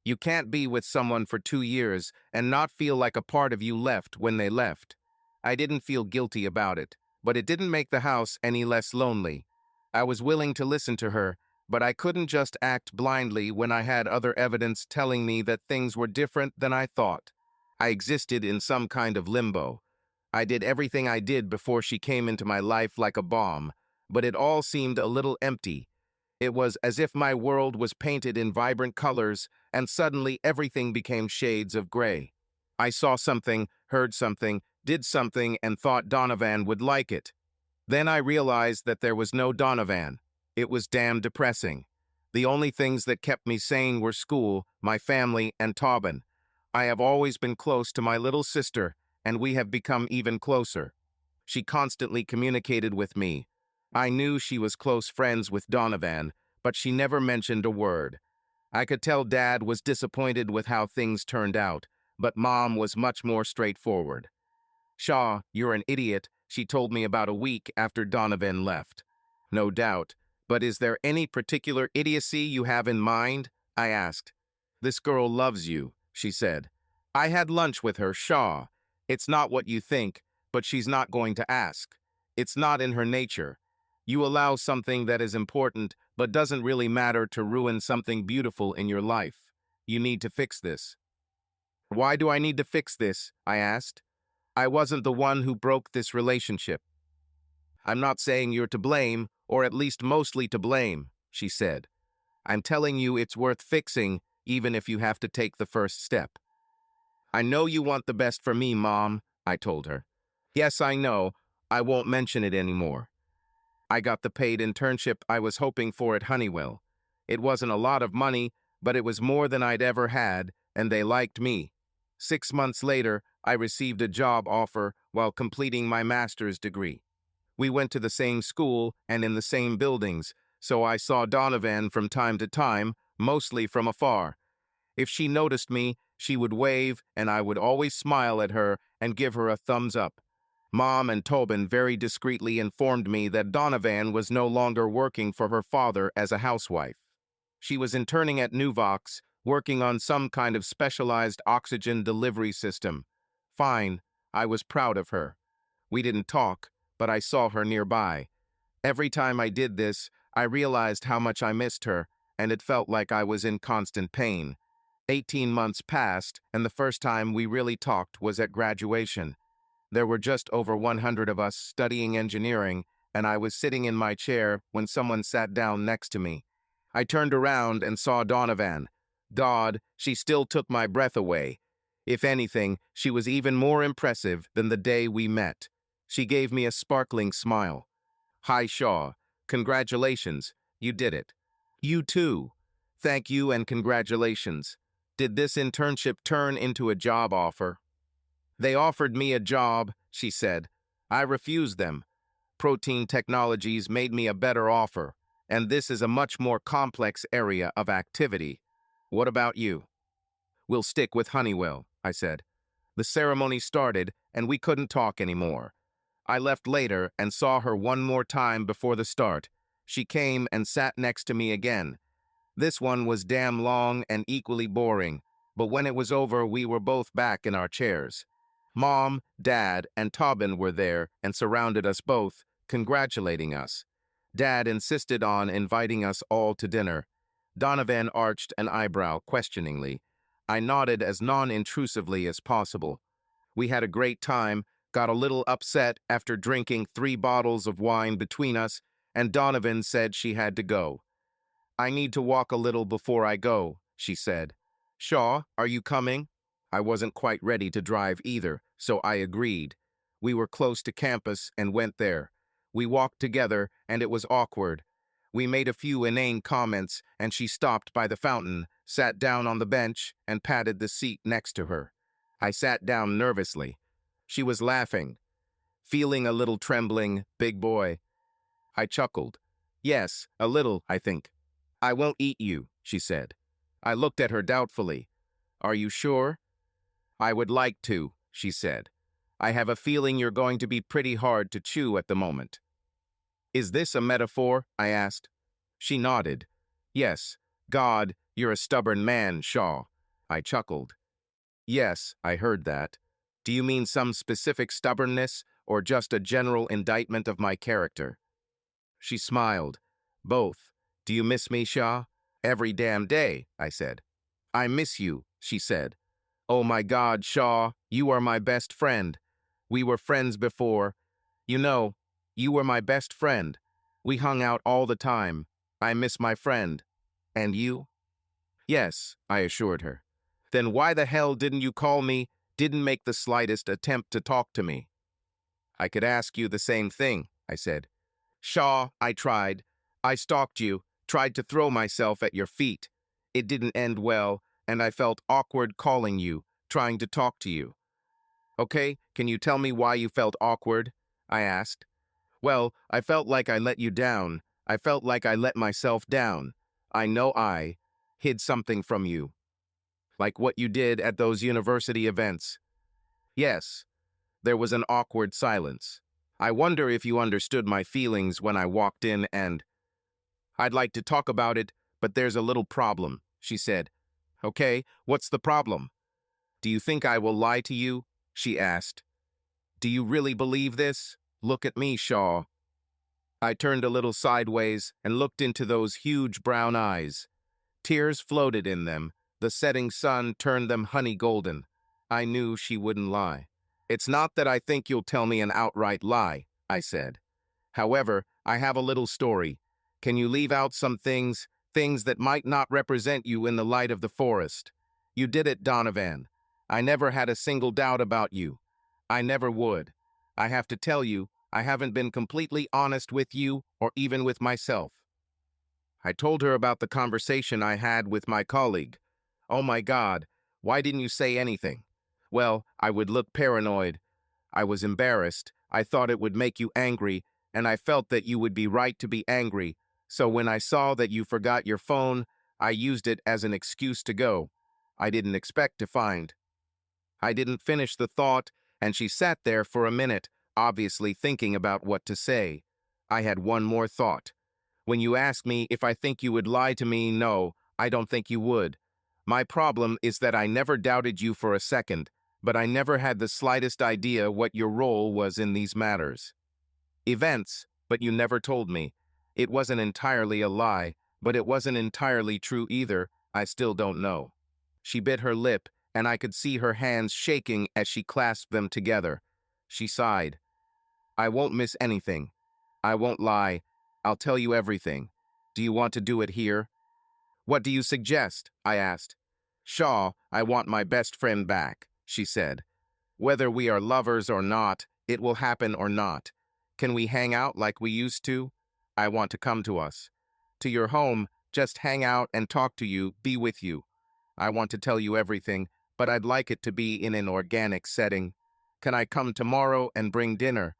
You can't be with someone for 2 years and not feel like a part of you left when they left. I didn't feel guilty about it, but it didn't make the house any less lonely. I was willing to listen to her, but I couldn't just act blindly when I had other evidence telling me that things were different than I thought. I existed in some kind of limbo. I did everything I did before she came into my life like a bomb, but it all seemed a little empty. It was as if my world was painted in vibrant colors, and suddenly everything became shades of gray. I saw something, heard something, did something, and thought Donovan would like it. Then I realized that there was no Donovan. It was damn depressing. The only things that kept me sane were school, my family, and Tauben. I have always been close to my little sister, and we have become even closer. She constantly communicated with me. I knew she was close friends with Donovan, but she never mentioned a word. I could tell Dad was disappointed with how things turned out, but Mom was much more straightforward. "Shaw, you're an idiot," she told me about a week after Donovan left. "No doubt, but is there any particular idiocy you have in mind?" I asked. "This girl loves you," she said. "I had lunch with her, Shaw. It's not what you think, but she's not going to ask. It's not in her nature. You allow something that is important but doesn't really matter to ruin something beautiful in your life. You need to fix this." "Why do I need to fix this?" I asked. "I wasn't the one who broke this relationship." "I'm not saying you're to blame, or at least mostly to blame," she said. "I'm telling you it's worth fixing, even if you have to take the first step." "I know you want the best for me, Mom," I told her. "Yes, I know. I won't mention it anymore." I got the paid internship I was hoping for at Honeywell. It wasn't a lot of money, but it was more than I'd ever had, and they liked me. 6 months later, I received a job offer while completing my master's degree. We went to the same school and in the same buildings, so I saw Donovan from time to time, mostly from afar. If she noticed me, she would wave, and I would always smile at her and give her a thumbs up. Mom and Tobin very discreetly informed me that Donovan was no longer working for her father as a housewife. She was interning at Nuvox, working on some kind of specialized oxygen delivery system. Fine, I was proud of her. We didn't talk, but I saw her nearby. Every time I did this, I realized how much I missed her, and it felt like I was in constant pain. 18 months passed, and the first time we really talked was at graduation. There were just over 100 of us studying engineering, and I was sitting in my chair when someone sat down next to me. I turned around and saw Donovan. God, she still took my breath away. If anything, she was even more impressive than the day we met. She gave me a sparkling smile. "Hi, Shaw. Congratulations. You did it." "You too. Thank you and congratulations. Did this internship turn into a job offer?" "They offered me a job," she said. "I refused them. Protein Technologies made me a better offer, and this is a much more complex area of activity. What about you?" "We'll stick with Honeywell," I said. The ceremony started, and we couldn't talk anymore. I left later and saw her one more time before the start. She came and sat next to me again. This one was damn long and equally boring, but when it was over, we were both back in our chairs. Mom, Dad, and Tobin were there and surrounded us both, congratulating us. Dad insisted on inviting us all to dinner. Donovan arched an eyebrow questioningly. I nodded as non-intrusively as possible. We had a great time, got a little upset after drinking 3 bottles of wine between us, and Donovan said she had to go. "I need to walk a little before I go," she said. "Shaw, are you coming?" I wasn't quite ready to drive either, so I agreed. We were close to campus and went there. We walked together, and it was awkward. We made a few inane comments, and she stopped by the fountain, sat down on the bench, and patted the seat next to her. I sat down nervously. She was laughing. "Feeling a little trembling, big boy?" I chuckled. "Yes, a little, I think." "I won't eat you," she said. I looked at her doubtfully. "Are you sure?" "I would like to," she said. "I have a feeling you're going to be pretty hard to chew at the moment." "Is this a metaphor?" I asked. She nodded. "Yes. God, you're a stubborn man, Shaw." I chuckled. "Yes, I heard that. Do you mean some specific stubbornness, or just a general indictment of my character?" She smiled. "Both. Do you miss me, Shaw?" "Every damn day," I said. "I miss you," she said. "Oh my God, Shaw, you are my best friend. We were friends before. You know, you were my best friend. We hung out all the time. I miss my friend. And you?" "Yes," I assured her. "Then why the hell didn't you call me, didn't make the slightest attempt to talk to me?" "I could ask you the same thing," I said. "Shaw, I tried. I stalked you, tried to throw myself at your feet. It didn't end well, and I felt awkward calling you, trying to talk to you." "Okay, can you tell me why you felt awkward?" I asked. Well, I felt like I let you down. I felt like I let myself down. I know I hid something from you, like what you did at those university events. Yes, there was an awkward silence. I wonder if you understood my feelings when I walked in and I'd like to talk about it, but there's a little problem, she said. Okay, what's the problem? Do you think I will lie to you? She asked. Do you really believe this? Look at me, Shaw. I turned a little sideways and looked into those huge brown eyes. Tears floated in them. The setting sun turned them honey golden. I knew she wouldn't lie. It's not that I think you'll tell me an outright lie, I said. However, I have a little story. Can you leave out some things, things that might not represent you in the light of the forest? You did it, Donovan. I never had a single doubt about you. I never would. I have to tell you, I haven't been completely honest with you or even with myself. I told her about the conversation I had with my colleague. Oh my God, why didn't you say anything? Well, I would look paranoid. I was embarrassed. I thought it would make you angry, and I felt that you would be right to be angry. So when I saw that you forgot your phone, I used it as an excuse to go. I didn't expect to find. I didn't finish the thought, and she sat there for a minute, obviously thinking about what to say. I had one more thought. When you ask me if I think you would lie to me, no, I don't think you would. My problem is that I never doubted you for a second, but I never had the slightest idea what your role was in these matters. Events, but you never told me. It wasn't entirely a lie, but it wasn't entirely true either. I still don't know. She bit her lip, and I could see her hands shaking as she clasped them together. She sighed. I won't miss anything. I won't lie. I'll tell you everything. Do you want to do it here? What do you suggest? I asked. Shaw, I want my best friend back, she said. Whether we are lovers or not, it will happen or not. Can we hang out like we used to? I want to come to us. To your home, just hang out and talk to you, be with you. I want to tell you everything, but I'd like it to be in an organic setting. Can I come tomorrow and bring dinner?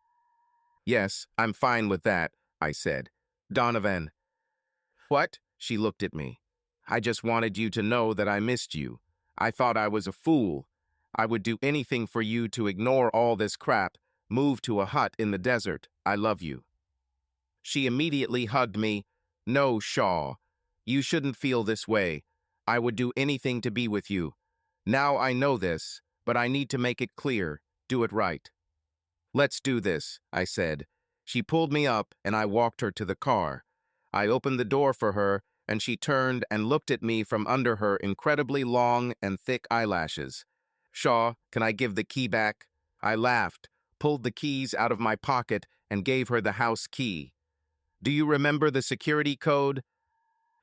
Yes, I'm fine with that, I said. Donovan. What? She looked at me. I just wanted you to know that I missed you. I thought I was a fool. I would do anything for you to ignore all this crap, move to a hut in the desert. I love you. She immediately hugged me. No, Shaw. You shouldn't feel this way. I would do anything to be with you. Now I know this, but I need to make it clear. Do it right. Let's do this, I said. She pulled me up, and I walked her to the car. I opened the door for her, and she turned and looked at me from under her incredibly long and thick eyelashes. Shaw, can I give the key back? I laughed, pulled the keys out of my pocket, and gave her the house key. Do you remember the security code?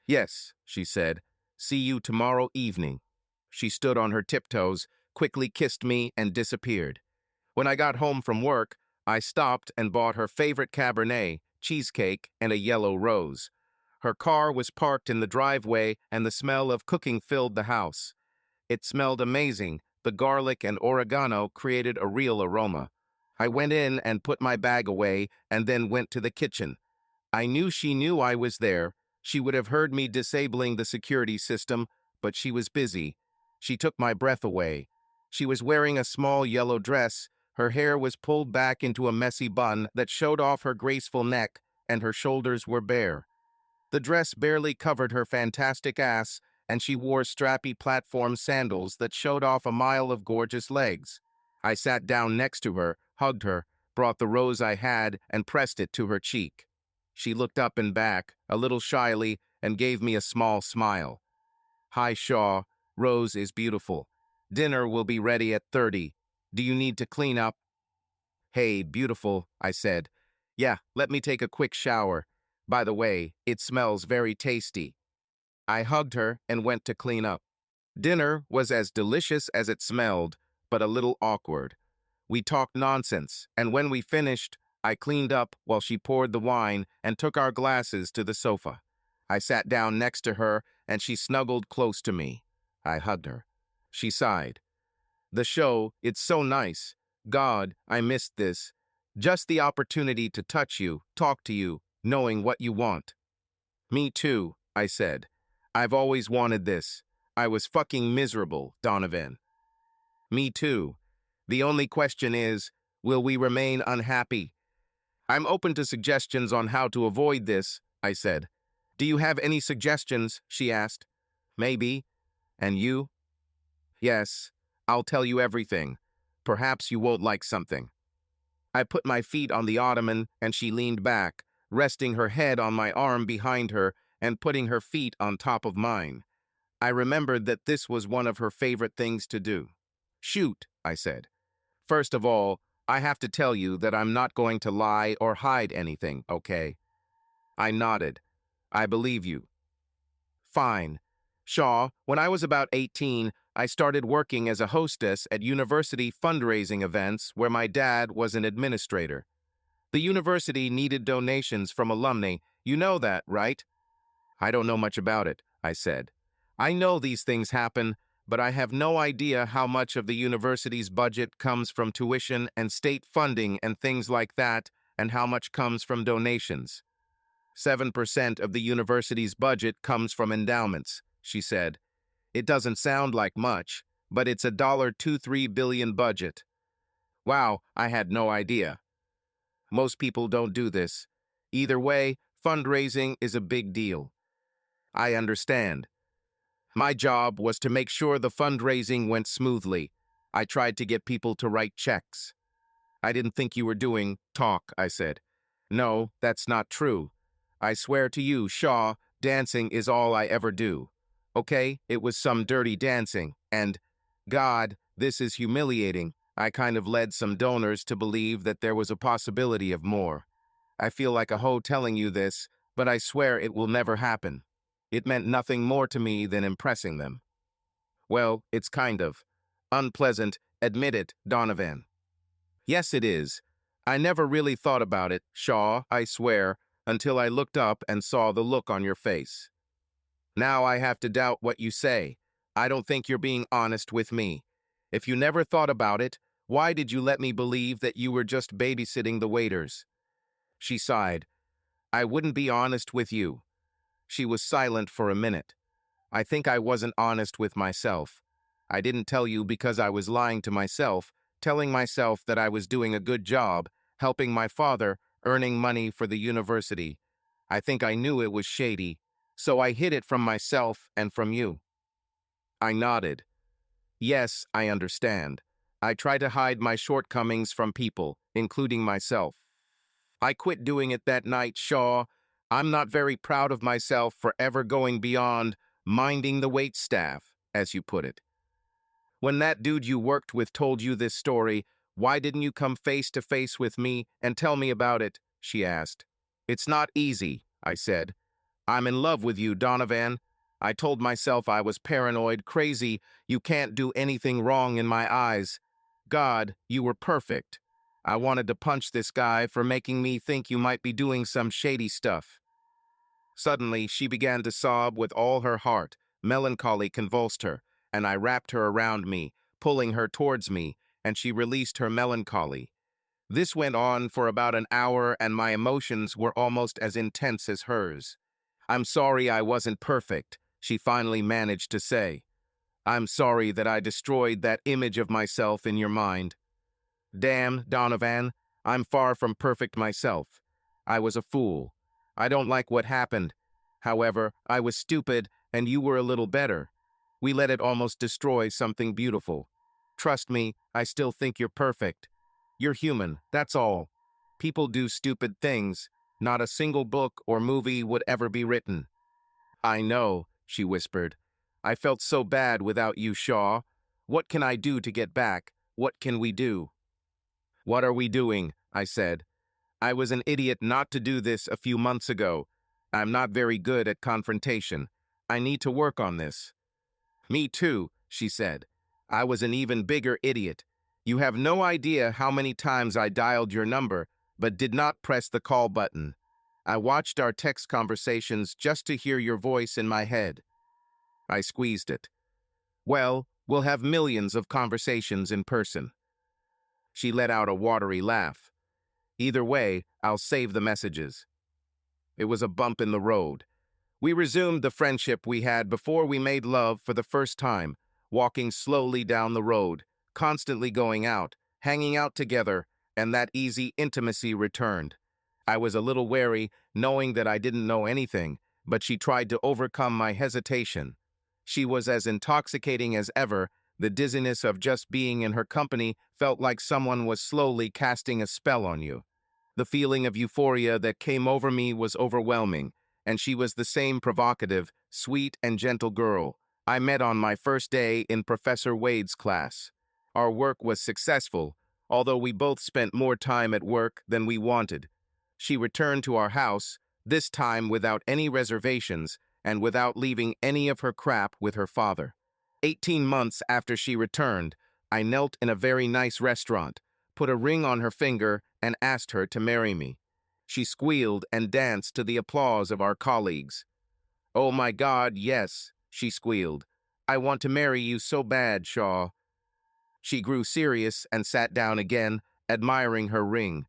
Yes, she said. See you tomorrow evening. She stood on her tiptoes, quickly kissed me, and disappeared. When I got home from work, I stopped and bought her favorite Cabernet, cheesecake, and a yellow rose. Her car was parked in the driveway, and the smell of cooking filled the house. It smelled amazing. The garlic and oregano created a real aroma. I went in and put my bag away, and then went to the kitchen. I knew she knew I was there. She would have heard me disabling the security system, but she was busy. She took my breath away. She was wearing a small yellow dress. Her hair was pulled back into a messy bun that showed off her graceful neck, and her shoulders were bare. The dress barely covered her fantastic ass, and she wore strappy platform sandals that showed off a mile of gorgeous legs. I sat down next to her, hugged her, brought the rose I had, and pressed it to her cheek. She looked up and back, a little shyly, and gave me a small smile. Hi, Shaw. Rose is beautiful. Dinner will be ready at 30. Do you need to clean up? Hey, beautiful, I said. Yeah, let me take a quick shower. By the way, it smells very tasty. I hugged her and went to clean up. Dinner was as delicious as it smelled, but a little awkward. We talked nonsense, and when we finished, I cleaned up while she poured the wine and took our glasses to the sofa. I sat down next to her, and she snuggled close to me. I hugged her. She sighed. The show, it's so nice. God, I missed this. Just the opportunity to touch you, talk to you, knowing what you want. Me too, I said. I've always wanted this. I was fucking miserable, Donovan. Me too. The only question is, will we remain unhappy? I'm open to suggestions on how to avoid this, I said. Do you have any suggestions? She asked. Maybe. And you? Yes. I'll tell you everything. Perhaps you won't like something. I put my feet on the ottoman and she leaned back, resting her head on my arm behind her and putting her feet on top of mine. I remembered that this was one of her favorite things to do. Shoot, I said. First of all, I have to tell you that I'm not going to lie or hide anything, okay? I nodded. I believe you. Fine. Shaw, when I was about 18, I started working as a hostess at university fundraising events where my dad was an administrator. The university needed donations from alumni. You know that, right? I don't know much about it, I said. I know these things happen, but I have no idea how much of the university's budget comes from tuition and state funding and things like that, and how much comes from donations. 7% of the university's budget comes from endowments, she said. It doesn't sound like much, but it's a $23 billion budget. Wow, I had no idea. Most people don't do this. Either way, fundraising is a big deal. I understand. My job was to make sure the fundraising went smoothly. I tried to get people to write checks. I didn't think you were doing talk, I said. No, that's not true. I swear to you, Shaw, dancing is all I ever do. Okay, it was some dirty dancing, and, God, this is humiliating. I kind of led some donors to believe that there was a possibility of more. I feel like a hoe telling you this, but I swear it will never happen. It meant nothing more to me than impressing them. Well, it's kind of unpleasant, admit it, Donovan. Yes, it is. I never really thought about it, Shaw, I swear, until I looked up and saw the look on your face. Now I have to doubt what you say. I don't think you're being honest with me. If you never thought about it, why did you let me believe that you were just babysitting the waiters? She sighed. I wouldn't be honest with you. She was silent for a minute. I think I wasn't honest with myself. I didn't tell you because I was lying to myself, telling myself that I was doing a good job, helping my father, earning money for the university. I think I knew it was shady, so I hid it from myself and from you. I nodded. Yes, I understand. I try to hide my shortcomings from people, including myself. I quit doing it that night, Shaw. I'm not very proud of myself for ever going beyond minding the wait staff, as you put it. When that dude you worked with told you this story, why didn't you come face to face with me and tell me about it? She asked. It's not easy, I said. I'm in love with you, Donovan. I told myself I was paranoid, crazy. You can't do anything wrong in my eyes. God, you were perfect. I wanted to punch this guy for making me think you might be doing some shady stuff. Suddenly, she began to sob with all her heart. Melancholy convulsed her, and I wrapped her around me, pulling her towards me, and she released her melancholy. This went on for about an hour, and my emotions were almost as intense as hers. I'm sorry I wasn't perfect, she finally managed to say. I'm sorry that I destroyed that image of myself in your mind. Damn, Donovan, I'm far from perfect myself. I was a fool. I don't like what happened. However, I was stupid, and you were a little better. We let it almost destroy something beautiful. Trust me, I still think you're perfect. You're human, that's all. People do stupid things. Not a single book or movie would ever be written. I know, she whispered. I felt so bad without you, Shaw. What can I do to get back? What can we do? What are we doing? I said. I was an idiot not to do this a few months ago. I'm not very good at confrontation. I need to work on this. Me too, she said. I was an even bigger idiot. You have no idea how many times I dialed your number, but did not press the call button. I watched our text conversations just to hear your voice in my head. I squeezed it. Well, we'll have millions of conversations in person. She let out a watery laugh. Either way, I'll save the messages. It was a bump in the road. We resumed the friendship we had before we made love for the first time, walking slowly down the road, constantly going out, hanging out together, and that easy intimacy returned. I was a little wary, knowing that I didn't know anything, but she tried to overcome my hesitation. She was as intoxicating as ever. The dizziness of just being in her company felt like someone was slowly casting a spell on you. The feeling of euphoria that came over me was overwhelming, and she was the same provocative, sweet, and gentle girl I met on my first day in Professor Wade's class. Our work was successful, although we both spent more time at work than we wanted. She returned to our house, this time without any reservations and without leaving any of her crap with her father. 18 months after she returned, I knelt in a very nice restaurant, put a ring on her finger, and asked her to marry me. She squealed and danced to the applause of our colleagues. "Oh my God, yes," she squealed. "I want to marry you so bad, Shaw." She grew serious and sat down again, admiring her ring.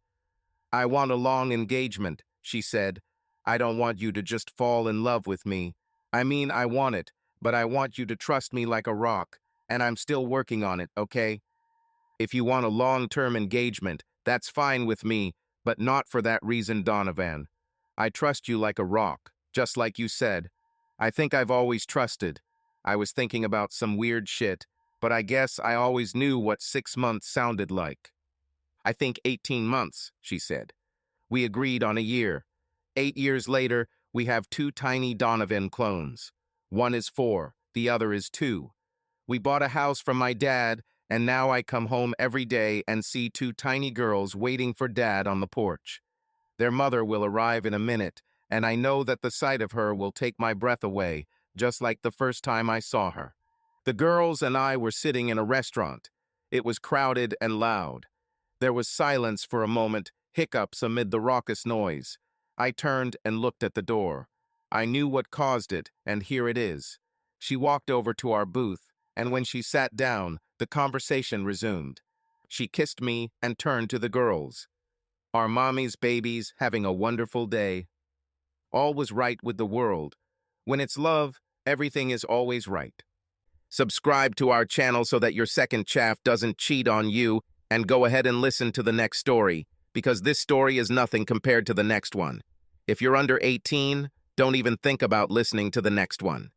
"I want a long engagement," she said. "I don't want you to just fall in love with me. I mean, I want it, but I want you to trust me like a rock, and I'm still working on it, okay? If you want a long-term engagement, that's fine with me, but not for that reason, Donovan. I trust you like a rock, just like you said. I think I've always trusted. I was thinking about some weird shit, but I guess I always knew what 6 months sounded like." "I think 18 months, she said. We agreed on a year. 8 years later, we have two tiny Donovan clones. One is 4, the other is 2. We bought a house from my dad, and now I come home every day and see two tiny girls waiting for Dad on the porch. Their mother will arrive in a minute, and I know that the sight of her will take my breath away, just like the first time I saw her. The girls and I were sitting in a restaurant. It was crowded and loud. There was silence for a moment, hiccups amid the raucous noise. I turned and looked at the door. I knew what caused it, and here it is. She walked over to our booth, and when she sat down, the conversation resumed. She kissed me and turned to the girls. "Our mommy's babies having a wonderful day." All was right with the world. When it's love, everything is always right. Subscribe to our channel so that your second chaff doesn't cheat on you, and go ahead and listen to the next story, because this story is nothing compared to the next one. If you're under 18, don't even think about listening to the next one.